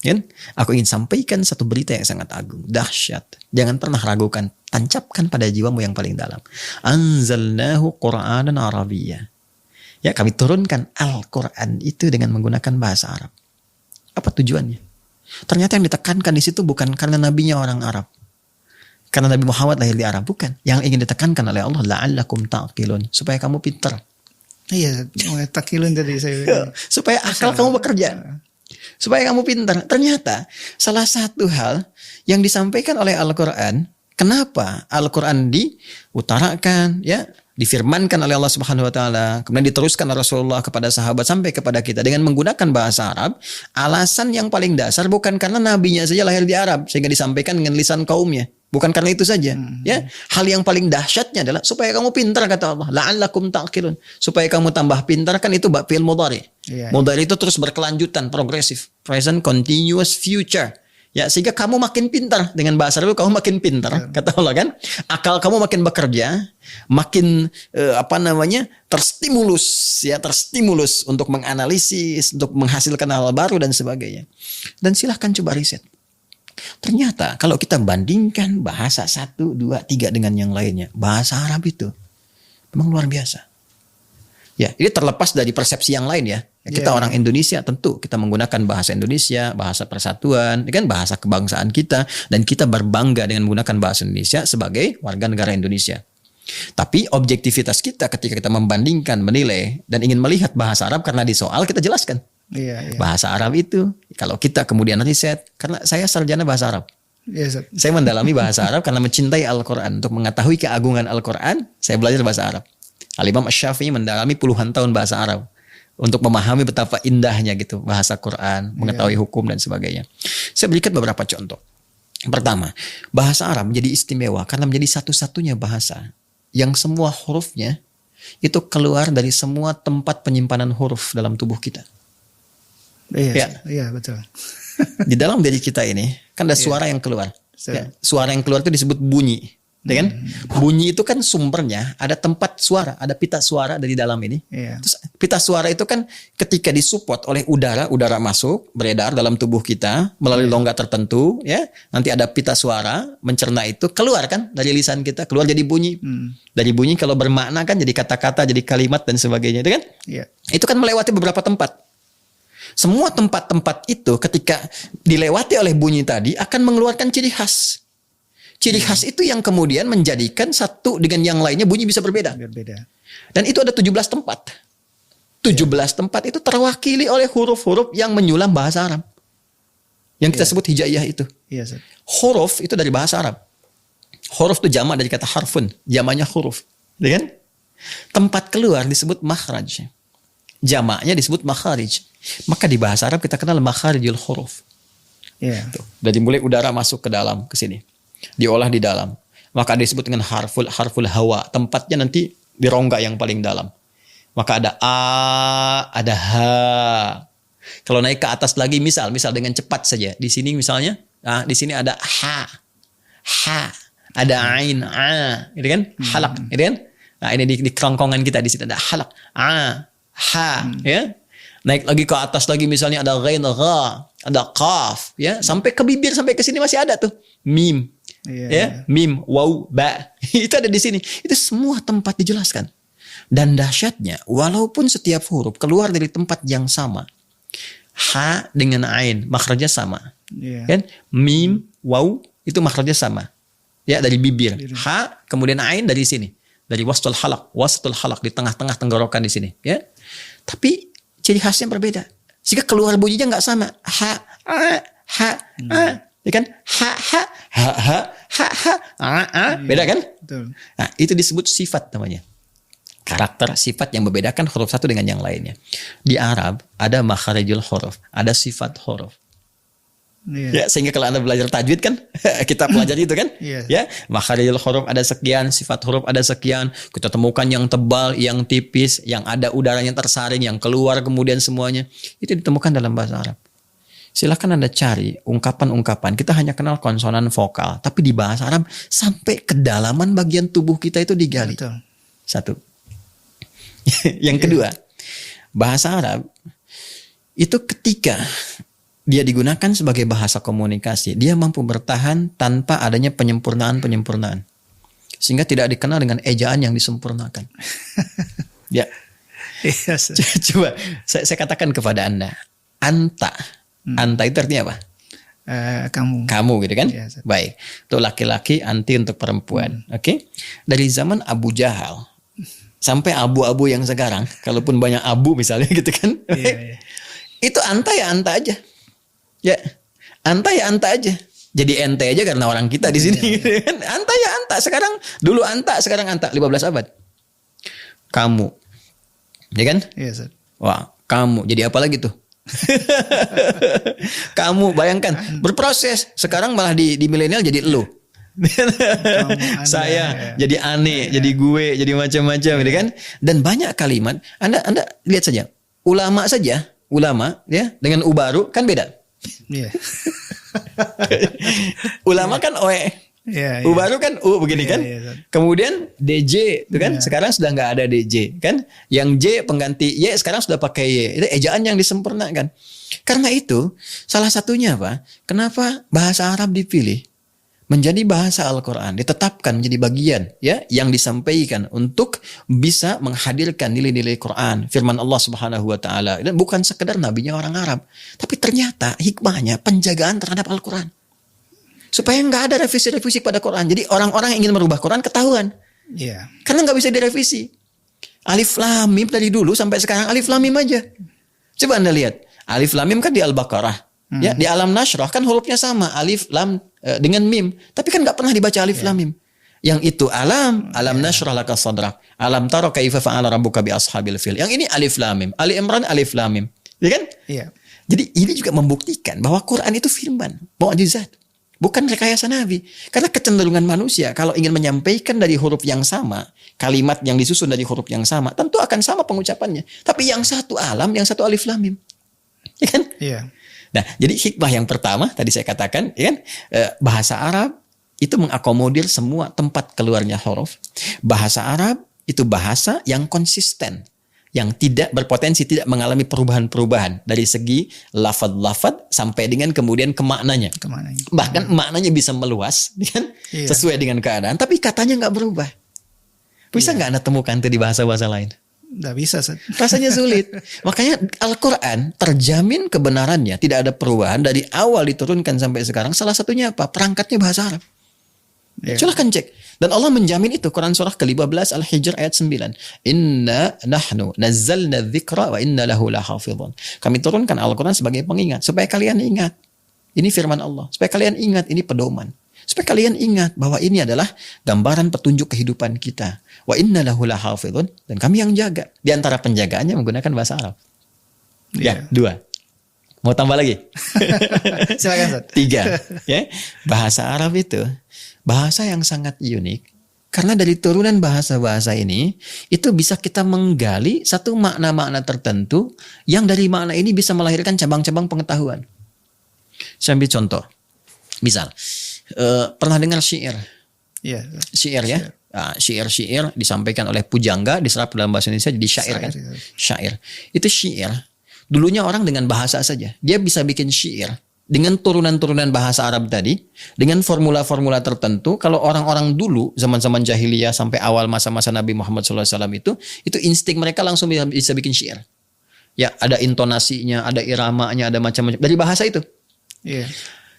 Ya, aku ingin sampaikan satu berita yang sangat agung, dahsyat. Jangan pernah ragukan, tancapkan pada jiwamu yang paling dalam. Anzalnahu Qur'anan Arabiyya. Ya, kami turunkan Al-Quran itu dengan menggunakan bahasa Arab. Apa tujuannya? Ternyata yang ditekankan di situ bukan karena nabinya orang Arab. Karena Nabi Muhammad lahir di Arab, bukan. Yang ingin ditekankan oleh Allah, la'allakum ta'qilun, supaya kamu pintar. Iya, ta'qilun tadi saya. Supaya akal kamu bekerja. Supaya kamu pintar. Ternyata salah satu hal yang disampaikan oleh Al-Quran, kenapa Al-Quran diutarakan, ya, difirmankan oleh Allah Subhanahu wa taala, kemudian diteruskan oleh Rasulullah kepada sahabat sampai kepada kita dengan menggunakan bahasa Arab. Alasan yang paling dasar bukan karena nabinya saja lahir di Arab sehingga disampaikan dengan lisan kaumnya. Bukan karena itu saja, ya. Hal yang paling dahsyatnya adalah supaya kamu pintar kata Allah, la'allakum ta'qilun. Supaya kamu tambah pintar, kan itu fi'il mudhari. Mudhari itu terus berkelanjutan, progresif, present continuous future. Ya, sehingga kamu makin pintar dengan bahasa Arab, kamu makin pintar, kata Allah kan. Akal kamu makin bekerja, makin terstimulus, ya, terstimulus untuk menganalisis, untuk menghasilkan hal baru dan sebagainya. Dan silahkan coba riset. Ternyata kalau kita bandingkan bahasa 1, 2, 3 dengan yang lainnya, bahasa Arab itu memang luar biasa. Ya, ini terlepas dari persepsi yang lain ya. Kita orang Indonesia, tentu kita menggunakan bahasa Indonesia, bahasa persatuan, kan bahasa kebangsaan kita, dan kita berbangga dengan menggunakan bahasa Indonesia sebagai warga negara Indonesia. Tapi objektivitas kita ketika kita membandingkan, menilai, dan ingin melihat bahasa Arab, karena di soal kita jelaskan. Bahasa Arab itu, kalau kita kemudian riset, karena saya sarjana bahasa Arab. Saya mendalami bahasa Arab karena mencintai Al-Quran. Untuk mengetahui keagungan Al-Quran, saya belajar bahasa Arab. Al-Imam Asy-Syafi'i mendalami puluhan tahun bahasa Arab untuk memahami betapa indahnya gitu bahasa Quran, mengetahui hukum dan sebagainya. Saya berikan beberapa contoh. Pertama, bahasa Arab menjadi istimewa karena menjadi satu-satunya bahasa yang semua hurufnya itu keluar dari semua tempat penyimpanan huruf dalam tubuh kita. Iya, betul. Di dalam diri kita ini kan ada suara yang keluar. Ya, suara yang keluar itu disebut bunyi. Ya kan? Bunyi itu kan sumbernya ada tempat suara, ada pita suara dari dalam ini. Terus pita suara itu kan ketika disupport oleh udara masuk, beredar dalam tubuh kita melalui rongga tertentu, ya. Nanti ada pita suara mencerna itu, keluar kan dari lisan kita, keluar jadi bunyi. Dari bunyi kalau bermakna kan jadi kata-kata, jadi kalimat dan sebagainya, itu kan? Itu kan melewati beberapa tempat. Semua tempat-tempat itu ketika dilewati oleh bunyi tadi akan mengeluarkan ciri khas. Ciri khas itu yang kemudian menjadikan satu dengan yang lainnya bunyi bisa berbeda. Dan itu ada 17 tempat. 17 tempat itu terwakili oleh huruf-huruf yang menyulam bahasa Arab. Yang kita sebut hijaiyah itu. Huruf itu dari bahasa Arab. Huruf itu jamak dari kata harfun. Jamaknya huruf. Ya kan? Tempat keluar disebut makhraj. Jamaknya disebut makharij. Maka di bahasa Arab kita kenal makharijul huruf. Dari mulai udara masuk ke dalam, ke sini. Diolah di dalam. Maka disebut dengan harful hawa. Tempatnya nanti di rongga yang paling dalam. Maka ada a, ada ha. Kalau naik ke atas lagi, misal dengan cepat saja. Di sini misalnya, di sini ada ha. Ada ain, a. Gitu kan? Halak, gitu kan? Nah, ini di kerongkongan kita di sini ada halak, a, ha, ya. Naik lagi ke atas lagi misalnya ada ghain, gha, ada qaf, ya. Sampai ke bibir, sampai ke sini masih ada tuh. Mim. Ya, mim, waw, ba. Itu ada di sini. Itu semua tempat dijelaskan. Dan dahsyatnya, walaupun setiap huruf keluar dari tempat yang sama, ha dengan ain makhrajnya sama. Kan? Mim, waw itu makhrajnya sama. Ya, dari bibir. Ha kemudian ain dari sini. Dari wasatul halak di tengah-tengah tenggorokan di sini, ya. Tapi ciri khasnya berbeda. Jika keluar bunyinya nggak sama. Ha, ya kan? Beda kan? Betul. Nah, itu disebut sifat namanya. Karakter sifat yang membedakan huruf satu dengan yang lainnya. Di Arab ada makharijul huruf, ada sifat huruf. Ya, sehingga kalau Anda belajar tajwid kan, kita pelajari itu kan? Ya, makharijul huruf ada sekian, sifat huruf ada sekian. Kita temukan yang tebal, yang tipis, yang ada udaranya tersaring, yang keluar kemudian semuanya. Itu ditemukan dalam bahasa Arab. Silakan Anda cari ungkapan-ungkapan. Kita hanya kenal konsonan vokal, tapi di bahasa Arab sampai kedalaman bagian tubuh kita itu digali. Betul. Satu. Yang kedua, bahasa Arab itu ketika dia digunakan sebagai bahasa komunikasi, dia mampu bertahan tanpa adanya penyempurnaan-penyempurnaan. Sehingga tidak dikenal dengan ejaan yang disempurnakan. Ya. Coba saya katakan kepada Anda, anta. Anta itu artinya apa? Kamu. Kamu gitu kan? Baik. Untuk laki-laki, anti untuk perempuan. Oke? Dari zaman Abu Jahal sampai abu-abu yang sekarang, kalaupun banyak abu misalnya gitu kan. Itu anta ya anta aja. Ya, anta ya anta aja. Jadi ente aja karena orang kita di sini. Anta ya anta. Sekarang dulu anta, sekarang anta. 15 abad. Kamu, ya kan? Wah, kamu. Jadi apa lagi tuh? Kamu bayangkan berproses. Sekarang malah di milenial jadi lu. Saya jadi aneh, jadi gue, jadi macam-macam, gitu kan? Dan banyak kalimat. Anda lihat saja. Ulama saja, ulama ya dengan ubaru kan beda. Ulama kan oe, baru kan begini kan. Kemudian DJ itu kan sekarang sudah nggak ada DJ kan. Yang J pengganti Y sekarang sudah pakai Y. Itu ejaan yang disempurnakan. Karena itu salah satunya apa? Kenapa bahasa Arab dipilih menjadi bahasa Al-Quran, ditetapkan menjadi bagian ya yang disampaikan untuk bisa menghadirkan nilai-nilai Quran, firman Allah Subhanahu wa taala. Dan bukan sekedar nabinya orang Arab, tapi ternyata hikmahnya penjagaan terhadap Al-Quran. Supaya nggak ada revisi-revisi pada Quran. Jadi orang-orang yang ingin merubah Quran ketahuan. Karena nggak bisa direvisi. Alif Lam Mim dari dulu sampai sekarang Alif Lam Mim aja. Coba Anda lihat. Alif Lam Mim kan di Al-Baqarah. Ya, di Alam Nashrah kan hurufnya sama, alif lam dengan mim, tapi kan nggak pernah dibaca alif lam mim. Yang itu alam nashrah laka sadrak, alam tara kaifa fa'ala rabbuka bi ashabil fil. Yang ini alif lam mim, Ali Imran alif lam mim, ya kan? Jadi ini juga membuktikan bahwa Quran itu firman, mukjizat, bukan rekayasa Nabi. Karena kecenderungan manusia kalau ingin menyampaikan dari huruf yang sama, kalimat yang disusun dari huruf yang sama, tentu akan sama pengucapannya. Tapi yang satu alam, yang satu alif lam mim, ya kan? Nah, jadi hikmah yang pertama tadi saya katakan, ya kan, bahasa Arab itu mengakomodir semua tempat keluarnya huruf. Bahasa Arab itu bahasa yang konsisten, yang tidak berpotensi tidak mengalami perubahan-perubahan dari segi lafaz-lafaz sampai dengan kemudian ke maknanya. Bahkan maknanya bisa meluas, kan, sesuai dengan keadaan, tapi katanya nggak berubah. Bisa nggak Anda temukan itu di bahasa-bahasa lain? Nggak bisa. Rasanya sulit. Makanya Al-Quran terjamin kebenarannya. Tidak ada perubahan dari awal diturunkan sampai sekarang. Salah satunya apa? Perangkatnya bahasa Arab. Silahkan cek. Dan Allah menjamin itu. Quran surah ke-15 Al-Hijr ayat 9. Inna nahnu nazzalna dzikra wa inna lahu lahafidhun. Kami turunkan Al-Quran sebagai pengingat. Supaya kalian ingat. Ini firman Allah. Supaya kalian ingat. Ini pedoman. Supaya kalian ingat bahwa ini adalah gambaran petunjuk kehidupan kita. Wa inna lahu lahafidhun, dan kami yang jaga. Di antara penjagaannya menggunakan bahasa Arab. Ya, 2. Mau tambah lagi? Silakan, 3. Ya. Bahasa Arab itu bahasa yang sangat unik. Karena dari turunan bahasa-bahasa ini, itu bisa kita menggali satu makna-makna tertentu yang dari makna ini bisa melahirkan cabang-cabang pengetahuan. Saya ambil contoh. Misal, pernah dengar syair? Syair ya? Nah, syair disampaikan oleh pujangga, diserap dalam bahasa Indonesia jadi syair kan? Syair. Itu syair. Dulunya orang dengan bahasa saja. Dia bisa bikin syair dengan turunan-turunan bahasa Arab tadi, dengan formula-formula tertentu, kalau orang-orang dulu zaman-zaman jahiliyah sampai awal masa-masa Nabi Muhammad SAW itu insting mereka langsung bisa bikin syair. Ya, ada intonasinya, ada iramanya, ada macam-macam dari bahasa itu. Yeah.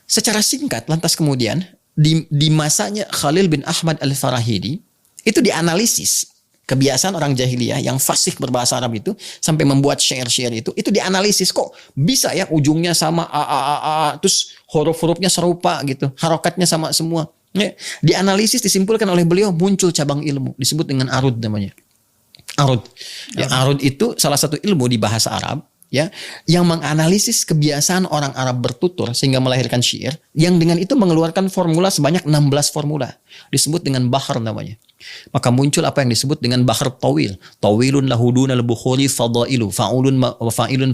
Secara singkat, lantas kemudian di masanya Khalil bin Ahmad Al-Farahidi itu dianalisis kebiasaan orang jahiliyah yang fasih berbahasa Arab itu sampai membuat syair-syair itu dianalisis kok bisa ya ujungnya sama a terus huruf-hurufnya serupa gitu, harokatnya sama semua. Ya, dianalisis disimpulkan oleh beliau muncul cabang ilmu disebut dengan arud namanya. Arud. Ya, arud itu salah satu ilmu di bahasa Arab ya yang menganalisis kebiasaan orang Arab bertutur sehingga melahirkan syair yang dengan itu mengeluarkan formula sebanyak 16 formula disebut dengan bahar namanya. Maka muncul apa yang disebut dengan bahar tawil. Tawilun lahudun al-bukhuri fadailu fa'ulun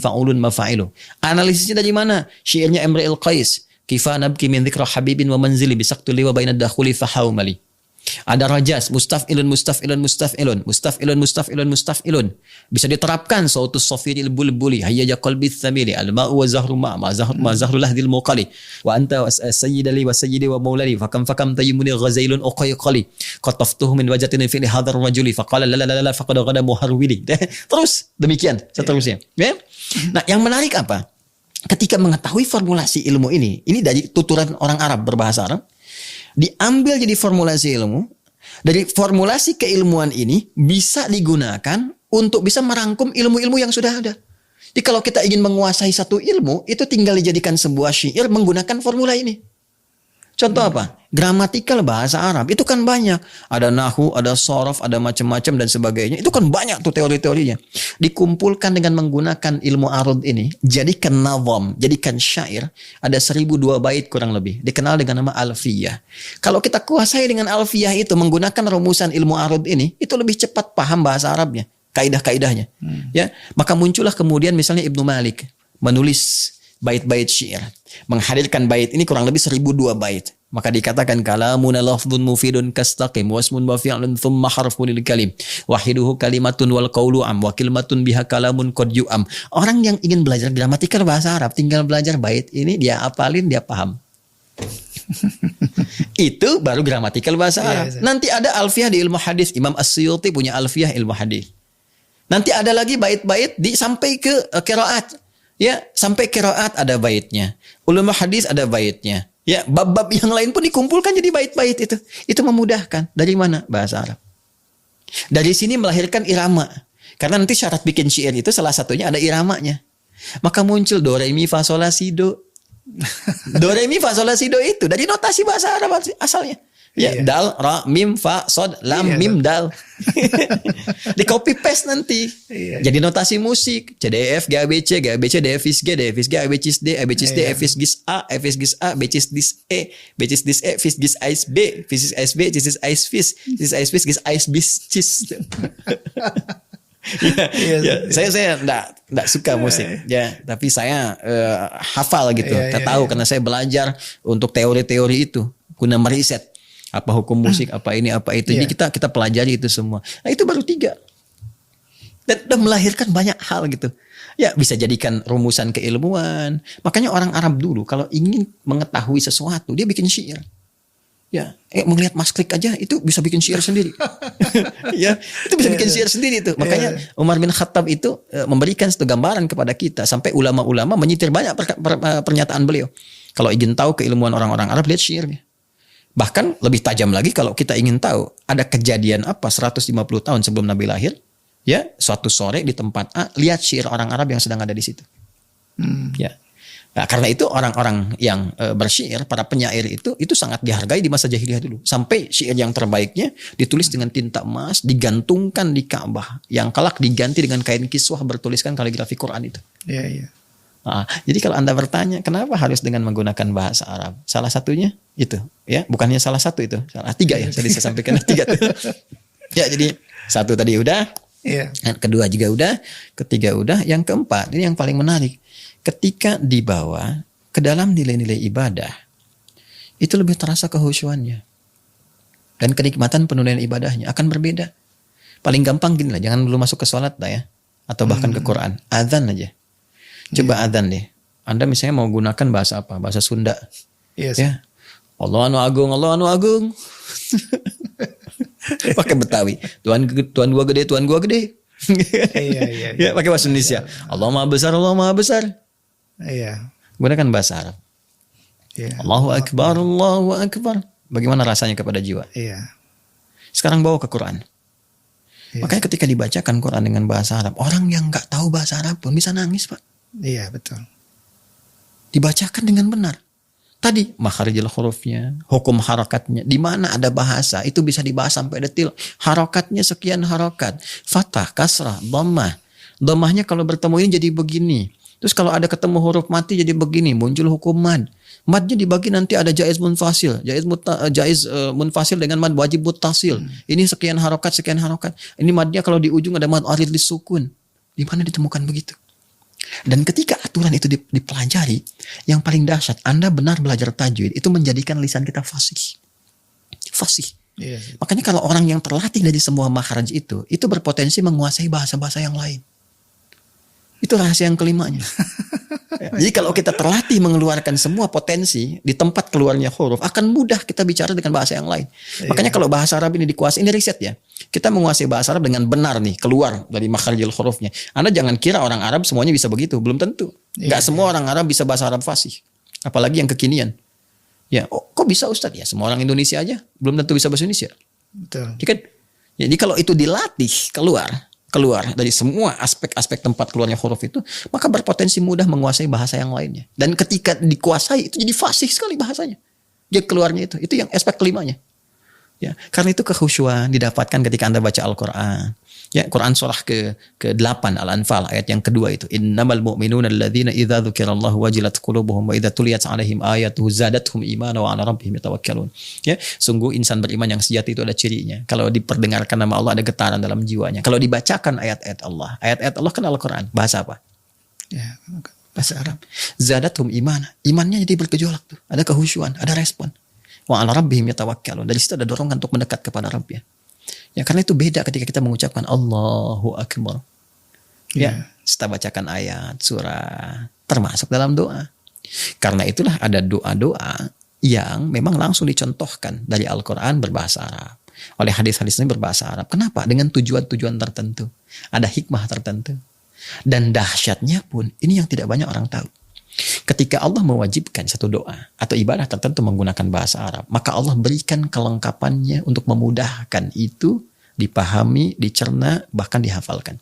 fa'ulun mafa'ilu. Analisisnya dari mana? Syairnya Imrul Qais. Kifa nabki min dzikra habibin wa manzili bisaqtul liwa baina dakhuli fahaumali. Ada rajas, mustaf'ilun, mustaf'ilun, mustaf'ilun, mustaf'ilun, mustaf'ilun, mustaf'ilun. Bisa diterapkan sautus safiril bulbuli, hayya qalbi thamili, al-ma'u wa zahru ma zahru lahdil muqali, wa anta sayyidali wa sayyidi wa maulali, fakam tayyimuni ghazailun uqayqali, qataftuhu min wajatin fi hadhar rajuli, faqala la la la faqad ghada muharwili. Terus demikian seterusnya. Ya. Nah, yang menarik apa? Ketika mengetahui formulasi ilmu ini dari tuturan orang Arab berbahasa Arab, diambil jadi formulasi ilmu. Dari formulasi keilmuan ini bisa digunakan untuk bisa merangkum ilmu-ilmu yang sudah ada. Jadi kalau kita ingin menguasai satu ilmu, itu tinggal dijadikan sebuah syair menggunakan formula ini. Contoh apa? Gramatikal bahasa Arab itu kan banyak. Ada nahu, ada sorof, ada macam-macam dan sebagainya. Itu kan banyak tuh teori-teorinya. Dikumpulkan dengan menggunakan ilmu arud ini, jadikan nazam, jadikan syair. Ada 1002 bait kurang lebih. Dikenal dengan nama alfiyah. Kalau kita kuasai dengan alfiyah itu menggunakan rumusan ilmu arud ini, itu lebih cepat paham bahasa Arabnya, kaidah-kaidahnya. Ya, maka muncullah kemudian misalnya Ibnu Malik menulis bait-bait syair, menghadirkan bait ini kurang lebih 1002 bait. Maka dikatakan kalamun lafdhun mufidun kastaqim wasmun wa fi'lun thumma harfun lil kalim wahiduhu kalimatun wal qawlu am wa kalimatun biha kalamun qad yu'am. Orang yang ingin belajar gramatikal bahasa Arab tinggal belajar bait ini, dia hafalin, dia paham. Itu baru gramatikal bahasa Arab. Nanti ada alfiyah di ilmu hadis. Imam As-Suyuti punya alfiyah ilmu hadis. Nanti ada lagi bait-bait sampai ke qiraat. Ya, sampai qiraat ada baitnya. Ulama hadis ada baitnya. Ya, bab-bab yang lain pun dikumpulkan jadi bait-bait itu. Itu memudahkan. Dari mana? Bahasa Arab. Dari sini melahirkan irama. Karena nanti syarat bikin syair itu salah satunya ada iramanya. Maka muncul do, re, mi, fa, sol, la, si, do. Do, re, mi, fa, sol, la, si, do itu dari notasi bahasa Arab asalnya. Ya, dal, ra, mim, fa, sod, lam, mim, dal. Di copy paste nanti. Jadi notasi musik. C, D, E, F, G, A, B, C, G, A, B, C, D, F, G, D, F, G, A, B, C, D, A, B, C, D, F, G, A, F, G, A, B, C, D, E, B, C, D, E, F, G, A, B, F, G, A, B, C, D, A, F, G, A, B, C, C. Saya enggak suka musik ya, tapi saya hafal gitu. Saya tahu karena saya belajar untuk teori-teori itu guna meriset apa hukum musik, apa ini, apa itu. Jadi kita pelajari itu semua. Nah, itu baru 3. Dan udah melahirkan banyak hal gitu. Ya, bisa jadikan rumusan keilmuan. Makanya orang Arab dulu kalau ingin mengetahui sesuatu, dia bikin syair. Ya, melihat Mas Klik aja itu bisa bikin syair sendiri. Ya, itu bisa bikin syair sendiri itu. Makanya Umar bin Khattab itu memberikan satu gambaran kepada kita sampai ulama-ulama menyitir banyak pernyataan beliau. Kalau ingin tahu keilmuan orang-orang Arab, lihat syairnya. Bahkan lebih tajam lagi kalau kita ingin tahu ada kejadian apa 150 tahun sebelum Nabi lahir, ya, suatu sore di tempat A, lihat syair orang Arab yang sedang ada di situ. Ya. Nah, karena itu orang-orang yang bersyair, para penyair itu sangat dihargai di masa jahiliyah dulu. Sampai syair yang terbaiknya ditulis dengan tinta emas, digantungkan di Ka'bah. Yang kelak diganti dengan kain kiswah bertuliskan kaligrafi Quran itu. Iya. Nah, jadi kalau Anda bertanya kenapa harus dengan menggunakan bahasa Arab, salah satunya itu, ya, bukannya salah satu itu, salah 3 ya, tadi saya sampaikan 3 tuh. Ya, jadi 1 tadi udah, yang kedua juga udah, ketiga udah, yang keempat ini yang paling menarik, ketika dibawa ke dalam nilai-nilai ibadah, itu lebih terasa kehusyuannya dan kenikmatan penunaian ibadahnya akan berbeda. Paling gampang gini lah, jangan dulu masuk ke sholat lah ya, atau bahkan ke Quran, azan aja. Coba adzan deh. Anda misalnya mau gunakan bahasa apa? Bahasa Sunda. Yes. Ya. Allah anu agung, Allah anu agung. Pakai Betawi. Tuhan gua gede, Tuhan gua gede. Iya. Ya, pakai bahasa Indonesia. Allah Maha Besar, Allah Maha Besar. Iya. Gunakan bahasa Arab. Iya. Allahu Akbar, Allahu Akbar. Bagaimana rasanya kepada jiwa? Iya. Sekarang bawa ke Quran. Iya. Makanya ketika dibacakan Quran dengan bahasa Arab, orang yang nggak tahu bahasa Arab pun bisa nangis, Pak. Iya, betul. Dibacakan dengan benar. Tadi makharijul hurufnya, hukum harakatnya, di mana ada bahasa itu bisa dibahas sampai detil. Harakatnya sekian harokat, fathah, kasrah, dhammah. Dhammahnya kalau bertemu ini jadi begini. Terus kalau ada ketemu huruf mati jadi begini, muncul hukum mad. Madnya dibagi nanti ada jaiz munfasil, jaiz munfasil dengan mad wajib muttasil. Ini sekian harokat, sekian harokat. Ini madnya kalau di ujung ada mad arid lisukun. Di mana ditemukan begitu? Dan ketika aturan itu dipelajari, yang paling dahsyat, Anda benar belajar tajwid, itu menjadikan lisan kita fasih. Fasih. Yes. Makanya kalau orang yang terlatih dari semua makhraj itu berpotensi menguasai bahasa-bahasa yang lain. Itu rahasia yang kelimanya. Jadi kalau kita terlatih mengeluarkan semua potensi di tempat keluarnya huruf, akan mudah kita bicara dengan bahasa yang lain. Makanya kalau bahasa Arab ini dikuasai, ini riset ya. Kita menguasai bahasa Arab dengan benar nih, keluar dari makharijul hurufnya. Anda jangan kira orang Arab semuanya bisa begitu, belum tentu. Gak semua orang Arab bisa bahasa Arab fasih. Apalagi yang kekinian. Ya, kok bisa Ustaz? Ya, semua orang Indonesia aja belum tentu bisa bahasa Indonesia. Betul. Ya kan? Jadi kalau itu dilatih keluar dari semua aspek-aspek tempat keluarnya huruf itu, maka berpotensi mudah menguasai bahasa yang lainnya. Dan ketika dikuasai itu jadi fasih sekali bahasanya. Dia keluarnya itu yang aspek kelimanya. Ya, karena itu kekhusyuan didapatkan ketika Anda baca Al-Qur'an. Ya, Quran surah ke-8 Al-Anfal ayat yang kedua itu. Innamal mu'minuna alladzina idza dzukirallahu wajilat qulubuhum wa idza tuliyat 'alaihim ayatuhu zadatuhum imana wa 'ala rabbihim yatawakkalun. Ya, sungguh insan beriman yang sejati itu ada cirinya. Kalau diperdengarkan nama Allah ada getaran dalam jiwanya. Kalau dibacakan ayat-ayat Allah kan Al-Qur'an. Bahasa apa? Ya, bahasa Arab. Zadatuhum imana. Imannya jadi bergejolak tuh. Ada kekhusyuan, ada respon. Wa 'ala rabbihim yatawakkalun. Dari situ ada dorongan untuk mendekat kepada Rabbnya. Ya, karena itu beda ketika kita mengucapkan Allahu Akbar. Ya, setelah bacakan ayat, surah, termasuk dalam doa. Karena itulah ada doa-doa yang memang langsung dicontohkan dari Al-Quran berbahasa Arab. Oleh hadis-hadis ini berbahasa Arab. Kenapa? Dengan tujuan-tujuan tertentu. Ada hikmah tertentu. Dan dahsyatnya pun, ini yang tidak banyak orang tahu. Ketika Allah mewajibkan satu doa atau ibadah tertentu menggunakan bahasa Arab, maka Allah berikan kelengkapannya untuk memudahkan itu dipahami, dicerna, bahkan dihafalkan.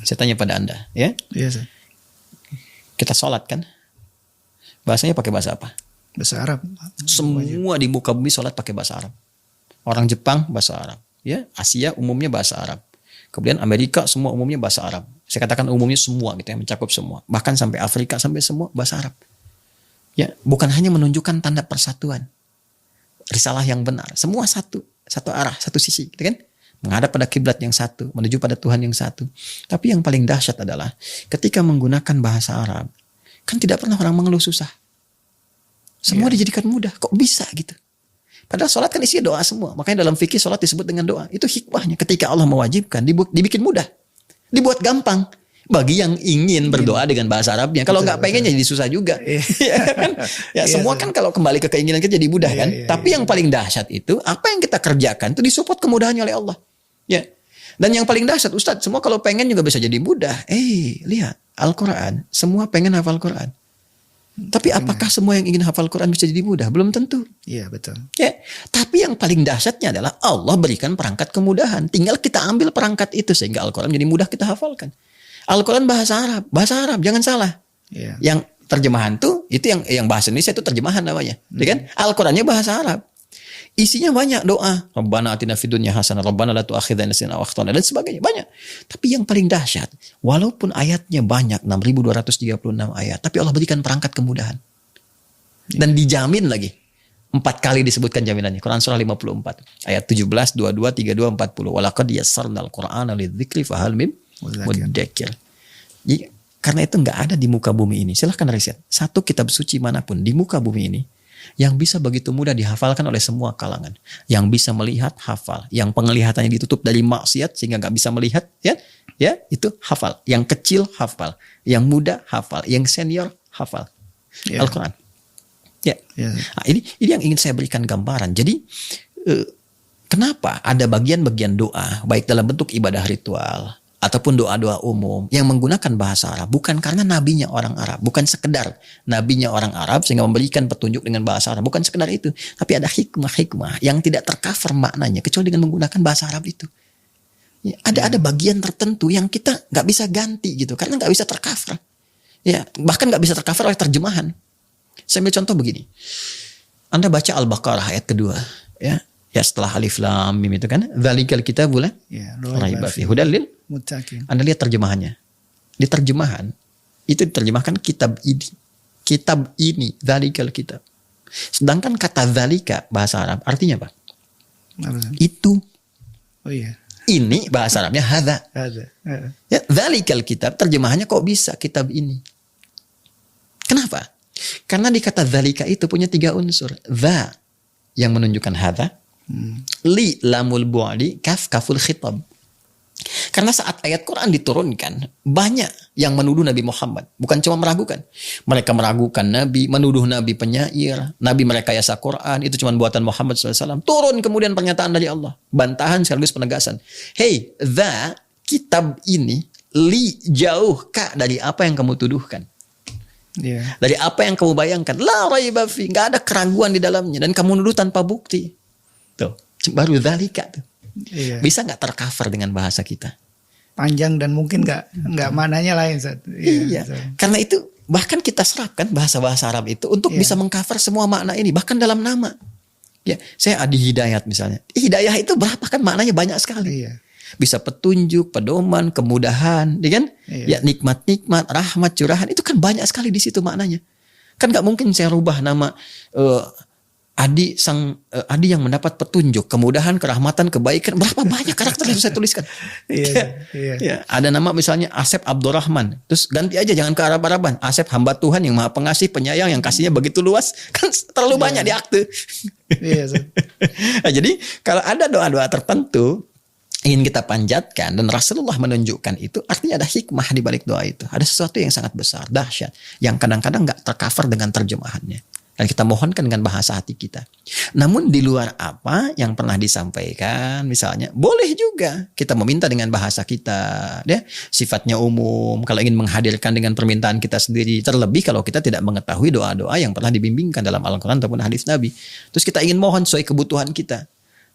Saya tanya pada Anda, ya? Iya, Kita sholat kan? Bahasanya pakai bahasa apa? Bahasa Arab. Semua di muka bumi sholat pakai bahasa Arab. Orang Jepang bahasa Arab, ya. Asia umumnya bahasa Arab. Kemudian Amerika semua umumnya bahasa Arab. Saya katakan umumnya semua gitu ya, mencakup semua. Bahkan sampai Afrika sampai semua bahasa Arab. Ya, bukan hanya menunjukkan tanda persatuan. Risalah yang benar, semua satu arah, satu sisi, gitu kan? Menghadap pada kiblat yang satu, menuju pada Tuhan yang satu. Tapi yang paling dahsyat adalah ketika menggunakan bahasa Arab, kan tidak pernah orang mengeluh susah. Semua dijadikan mudah. Kok bisa gitu? Padahal sholat kan isi doa semua. Makanya dalam fikih sholat disebut dengan doa. Itu hikmahnya. Ketika Allah mewajibkan, dibikin mudah. Dibuat gampang. Bagi yang ingin berdoa dengan bahasa Arabnya. Kalau nggak pengen jadi susah juga. Ya kan? Ya, semua kan kalau kembali ke keinginan kita jadi mudah kan. Tapi yang paling dahsyat itu, apa yang kita kerjakan itu disupport kemudahannya oleh Allah. Ya. Dan yang paling dahsyat, Ustadz, semua kalau pengen juga bisa jadi mudah. Lihat, Al-Quran. Semua pengen hafal Quran. Tapi apakah semua yang ingin hafal Quran bisa jadi mudah? Belum tentu. Iya, betul. Ya, tapi yang paling dahsyatnya adalah Allah berikan perangkat kemudahan. Tinggal kita ambil perangkat itu sehingga Al-Quran jadi mudah kita hafalkan. Al-Quran bahasa Arab, jangan salah. Iya. Yang terjemahan tuh itu yang bahasa Indonesia itu terjemahan namanya, ya kan? Al-Qurannya bahasa Arab. Isinya banyak doa. Rabbana atina fid dunya hasanah, Rabbana la tu'akhidna in nasina aw akhtana dan sebagainya banyak. Tapi yang paling dahsyat, walaupun ayatnya banyak 6.236 ayat, tapi Allah berikan perangkat kemudahan. Dan dijamin lagi. 4 kali disebutkan jaminannya. Quran surah 54 ayat 17, 22, 32, 40. Walaqad yassarnal Qur'ana lidzikri fahal mim mudzakir. Karena itu enggak ada di muka bumi ini. Silahkan riset. Satu kitab suci manapun di muka bumi ini yang bisa begitu mudah dihafalkan oleh semua kalangan. Yang bisa melihat, hafal. Yang penglihatannya ditutup dari maksiat sehingga nggak bisa melihat, ya itu hafal. Yang kecil hafal, yang muda hafal, yang senior hafal. Al-Quran. Nah, ini yang ingin saya berikan gambaran. Jadi kenapa ada bagian-bagian doa baik dalam bentuk ibadah ritual ataupun doa-doa umum yang menggunakan bahasa Arab, bukan karena nabinya orang Arab, bukan sekedar nabinya orang Arab sehingga memberikan petunjuk dengan bahasa Arab, bukan sekedar itu, tapi ada hikmah-hikmah yang tidak tercover maknanya kecuali dengan menggunakan bahasa Arab itu. Ya, ada bagian tertentu yang kita nggak bisa ganti gitu karena nggak bisa tercover. Ya, bahkan nggak bisa tercover oleh terjemahan. Saya ambil contoh begini. Anda baca Al-Baqarah ayat kedua, ya setelah alif lam mim itu kan, dzalikal kitabul la raiba fihi hudal lil muttaqin. Anda lihat terjemahannya. Di terjemahan itu diterjemahkan kitab ini, dzalikal kitab. Sedangkan kata dzalika bahasa Arab artinya apa? Itu. Oh iya. Ini bahasa Arabnya hadza. Ya, dzalikal kitab terjemahannya kok bisa kitab ini. Kenapa? Karena di kata dzalika itu punya 3 unsur. Dza yang menunjukkan hadza, li lamul bu'di, kaful khitab. Karena saat ayat Quran diturunkan, banyak yang menuduh Nabi Muhammad. Bukan cuma meragukan. Mereka meragukan Nabi, menuduh Nabi penyair, Nabi merekayasa Quran, itu cuma buatan Muhammad SAW. Turun kemudian pernyataan dari Allah. Bantahan sekaligus penegasan. Hey, kitab ini, li jauh ka dari apa yang kamu tuduhkan. Dari apa yang kamu bayangkan. La raiba fi, gak ada keraguan di dalamnya. Dan kamu nuduh tanpa bukti. Tuh, baru dzalika tuh. Bisa nggak tercover dengan bahasa kita? Panjang dan mungkin nggak mananya lain. Iya. Karena itu bahkan kita serapkan bahasa-bahasa Arab itu untuk bisa mengcover semua makna ini. Bahkan dalam nama. Ya, saya Adi Hidayat misalnya. Hidayah itu berapa kan maknanya banyak sekali. Bisa petunjuk, pedoman, kemudahan, ya kan? Ya nikmat-nikmat, rahmat, curahan itu kan banyak sekali di situ maknanya. Kan nggak mungkin saya rubah nama Adi yang mendapat petunjuk, kemudahan, kerahmatan, kebaikan. Berapa banyak karakter yang saya tuliskan. Ya, ada nama misalnya Asep Abdurrahman. Terus ganti aja, jangan ke Arab-Araban. Asep hamba Tuhan yang maha pengasih, penyayang, yang kasihnya begitu luas. Kan terlalu banyak di akte. Nah, jadi kalau ada doa-doa tertentu ingin kita panjatkan dan Rasulullah menunjukkan itu, artinya ada hikmah di balik doa itu. Ada sesuatu yang sangat besar, dahsyat, yang kadang-kadang nggak tercover dengan terjemahannya. Dan kita mohonkan dengan bahasa hati kita. Namun di luar apa yang pernah disampaikan, misalnya, boleh juga kita meminta dengan bahasa kita. Ya, sifatnya umum, kalau ingin menghadirkan dengan permintaan kita sendiri. Terlebih kalau kita tidak mengetahui doa-doa yang pernah dibimbingkan dalam Al-Quran ataupun hadis Nabi. Terus kita ingin mohon sesuai kebutuhan kita.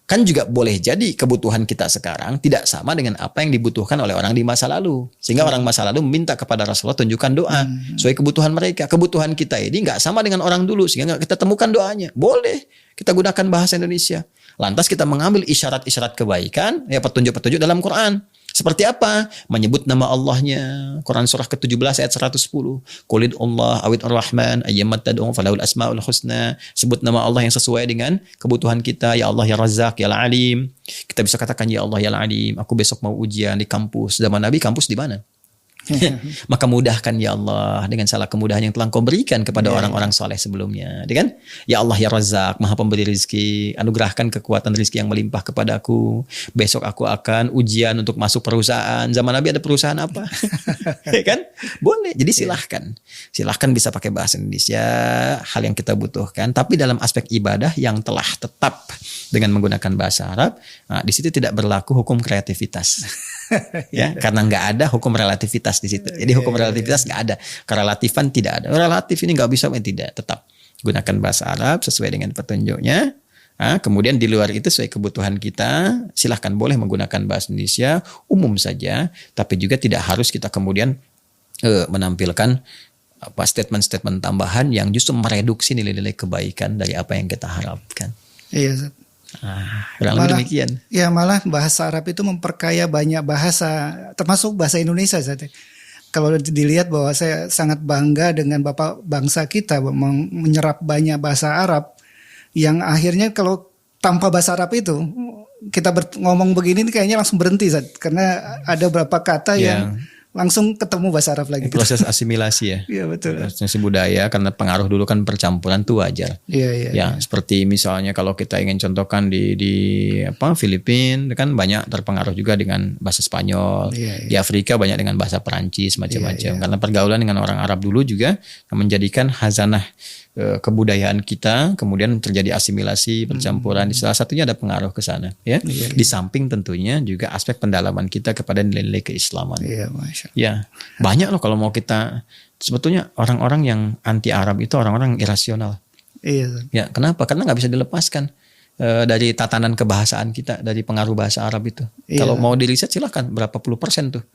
Kan juga boleh jadi kebutuhan kita sekarang tidak sama dengan apa yang dibutuhkan oleh orang di masa lalu. Sehingga orang masa lalu meminta kepada Rasulullah tunjukkan doa sesuai kebutuhan mereka. Kebutuhan kita ini nggak sama dengan orang dulu sehingga nggak kita temukan doanya. Boleh kita gunakan bahasa Indonesia. Lantas kita mengambil isyarat-isyarat kebaikan, ya petunjuk-petunjuk dalam Quran. Seperti apa? Menyebut nama Allahnya. Quran surah ke-17 ayat 110. Qulid Allah awid ar-Rahman ayyamat tad'u falahul asmaul husna. Sebut nama Allah yang sesuai dengan kebutuhan kita. Ya Allah ya Razzaq ya Al-Alim. Kita bisa katakan ya Allah ya Al-Alim. Aku besok mau ujian di kampus. Zaman Nabi kampus di mana? Maka mudahkan ya Allah dengan salah kemudahan yang telah Kau berikan kepada orang-orang soleh sebelumnya, kan? Ya Allah ya Razzaq, Maha Pemberi rizki, anugerahkan kekuatan rizki yang melimpah kepadaku. Besok aku akan ujian untuk masuk perusahaan. Zaman Nabi ada perusahaan apa? Kan? Boleh. Jadi silahkan bisa pakai bahasa Indonesia, hal yang kita butuhkan. Tapi dalam aspek ibadah yang telah tetap dengan menggunakan bahasa Arab, nah, di situ tidak berlaku hukum kreativitas. Ya, karena nggak ada hukum relativitas di situ. Jadi hukum relativitas nggak ada, kerelatifan tidak ada. Relatif ini nggak bisa, tidak. Tetap gunakan bahasa Arab sesuai dengan petunjuknya. Nah, kemudian di luar itu sesuai kebutuhan kita, silahkan boleh menggunakan bahasa Indonesia umum saja, tapi juga tidak harus kita kemudian menampilkan apa statement-statement tambahan yang justru mereduksi nilai-nilai kebaikan dari apa yang kita harapkan. Iya. Malah demikian. Ya, malah bahasa Arab itu memperkaya banyak bahasa, termasuk bahasa Indonesia. Kalau dilihat bahwa saya sangat bangga dengan Bapak bangsa kita menyerap banyak bahasa Arab, yang akhirnya kalau tanpa bahasa Arab itu kita ngomong begini kayaknya langsung berhenti, karena ada beberapa kata yang langsung ketemu bahasa Arab lagi. Proses asimilasi ya. Iya betul. Asimilasi budaya, karena pengaruh dulu kan percampuran tuh wajar. Iya. Seperti misalnya kalau kita ingin contohkan di Filipina kan banyak terpengaruh juga dengan bahasa Spanyol. Di Afrika banyak dengan bahasa Perancis macam-macam. Karena pergaulan dengan orang Arab dulu juga menjadikan hazanah kebudayaan kita, kemudian terjadi asimilasi, percampuran. Salah satunya ada pengaruh ke sana, ya. Di samping tentunya juga aspek pendalaman kita kepada nilai-nilai keislaman. Ya, banyak loh kalau mau kita, sebetulnya orang-orang yang anti Arab itu orang-orang irasional. Ya, kenapa? Karena nggak bisa dilepaskan dari tatanan kebahasaan kita, dari pengaruh bahasa Arab itu. Kalau mau diriset silahkan, berapa puluh persen tuh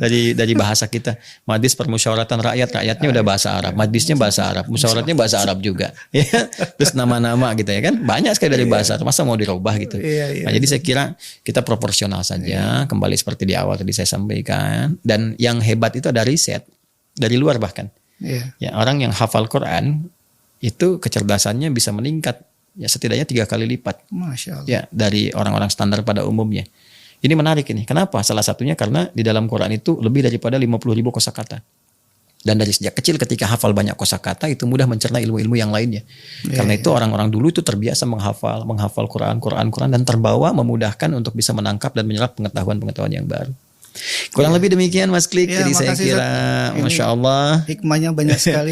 dari bahasa kita. Majlis Permusyawaratan Rakyatnya udah bahasa Arab, majlisnya bahasa Arab, musyawaratnya bahasa Arab juga. Terus nama-nama gitu ya kan, banyak sekali dari bahasa Arab. Masa mau dirubah gitu? Nah, jadi saya kira kita proporsional saja, kembali seperti di awal tadi saya sampaikan. Dan yang hebat itu ada riset dari luar bahkan. Ya, orang yang hafal Quran itu kecerdasannya bisa meningkat. Ya setidaknya 3 kali lipat. Masya Allah. Ya dari orang-orang standar pada umumnya. Ini menarik ini. Kenapa? Salah satunya karena di dalam Quran itu lebih daripada 50.000 kosakata. Dan dari sejak kecil ketika hafal banyak kosakata itu mudah mencerna ilmu-ilmu yang lainnya. Karena itu orang-orang dulu itu terbiasa menghafal Quran dan terbawa memudahkan untuk bisa menangkap dan menyerap pengetahuan-pengetahuan yang baru. Kurang lebih demikian Mas Klik. Jadi saya kira Masya Allah hikmahnya banyak sekali.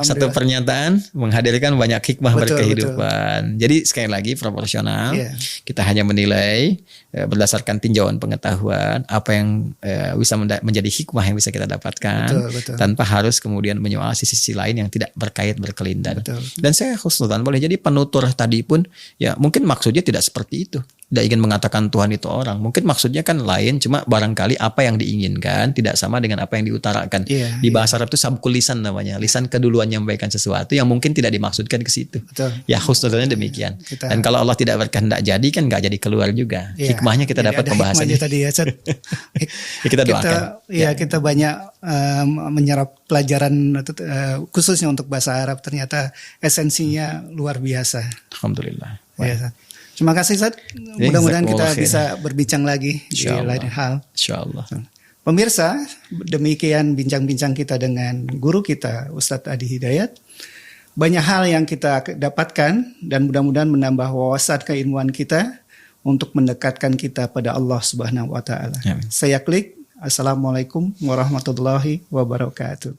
Satu pernyataan menghadirkan banyak hikmah berkehidupan. Jadi sekali lagi proporsional. Kita hanya menilai berdasarkan tinjauan pengetahuan apa yang bisa menjadi hikmah yang bisa kita dapatkan, tanpa harus kemudian menyoal sisi lain yang tidak berkelindan. Dan saya khusnudzan boleh jadi penutur tadi pun ya mungkin maksudnya tidak seperti itu. Tidak ingin mengatakan Tuhan itu orang. Mungkin maksudnya kan lain, cuma barangkali apa yang diinginkan tidak sama dengan apa yang diutarakan. Di bahasa Arab itu sabkul lisan namanya. Lisan keduluan menyampaikan sesuatu yang mungkin tidak dimaksudkan ke situ. Ya khusnudzannya demikian. Dan kalau Allah tidak berkehendak jadi kan nggak jadi keluar juga. Hikmahnya kita dapat pembahasannya. Tadi ya, kita doakan. Kita banyak menyerap pelajaran khususnya untuk bahasa Arab. Ternyata esensinya luar biasa. Alhamdulillah. Terima kasih Ustaz. Mudah-mudahan kita bisa berbincang lagi di lain hal. Insyaallah. Pemirsa, demikian bincang-bincang kita dengan guru kita Ustadz Adi Hidayat. Banyak hal yang kita dapatkan dan mudah-mudahan menambah wawasan keilmuan kita untuk mendekatkan kita pada Allah Subhanahu wa taala. Saya Klik. Assalamualaikum warahmatullahi wabarakatuh.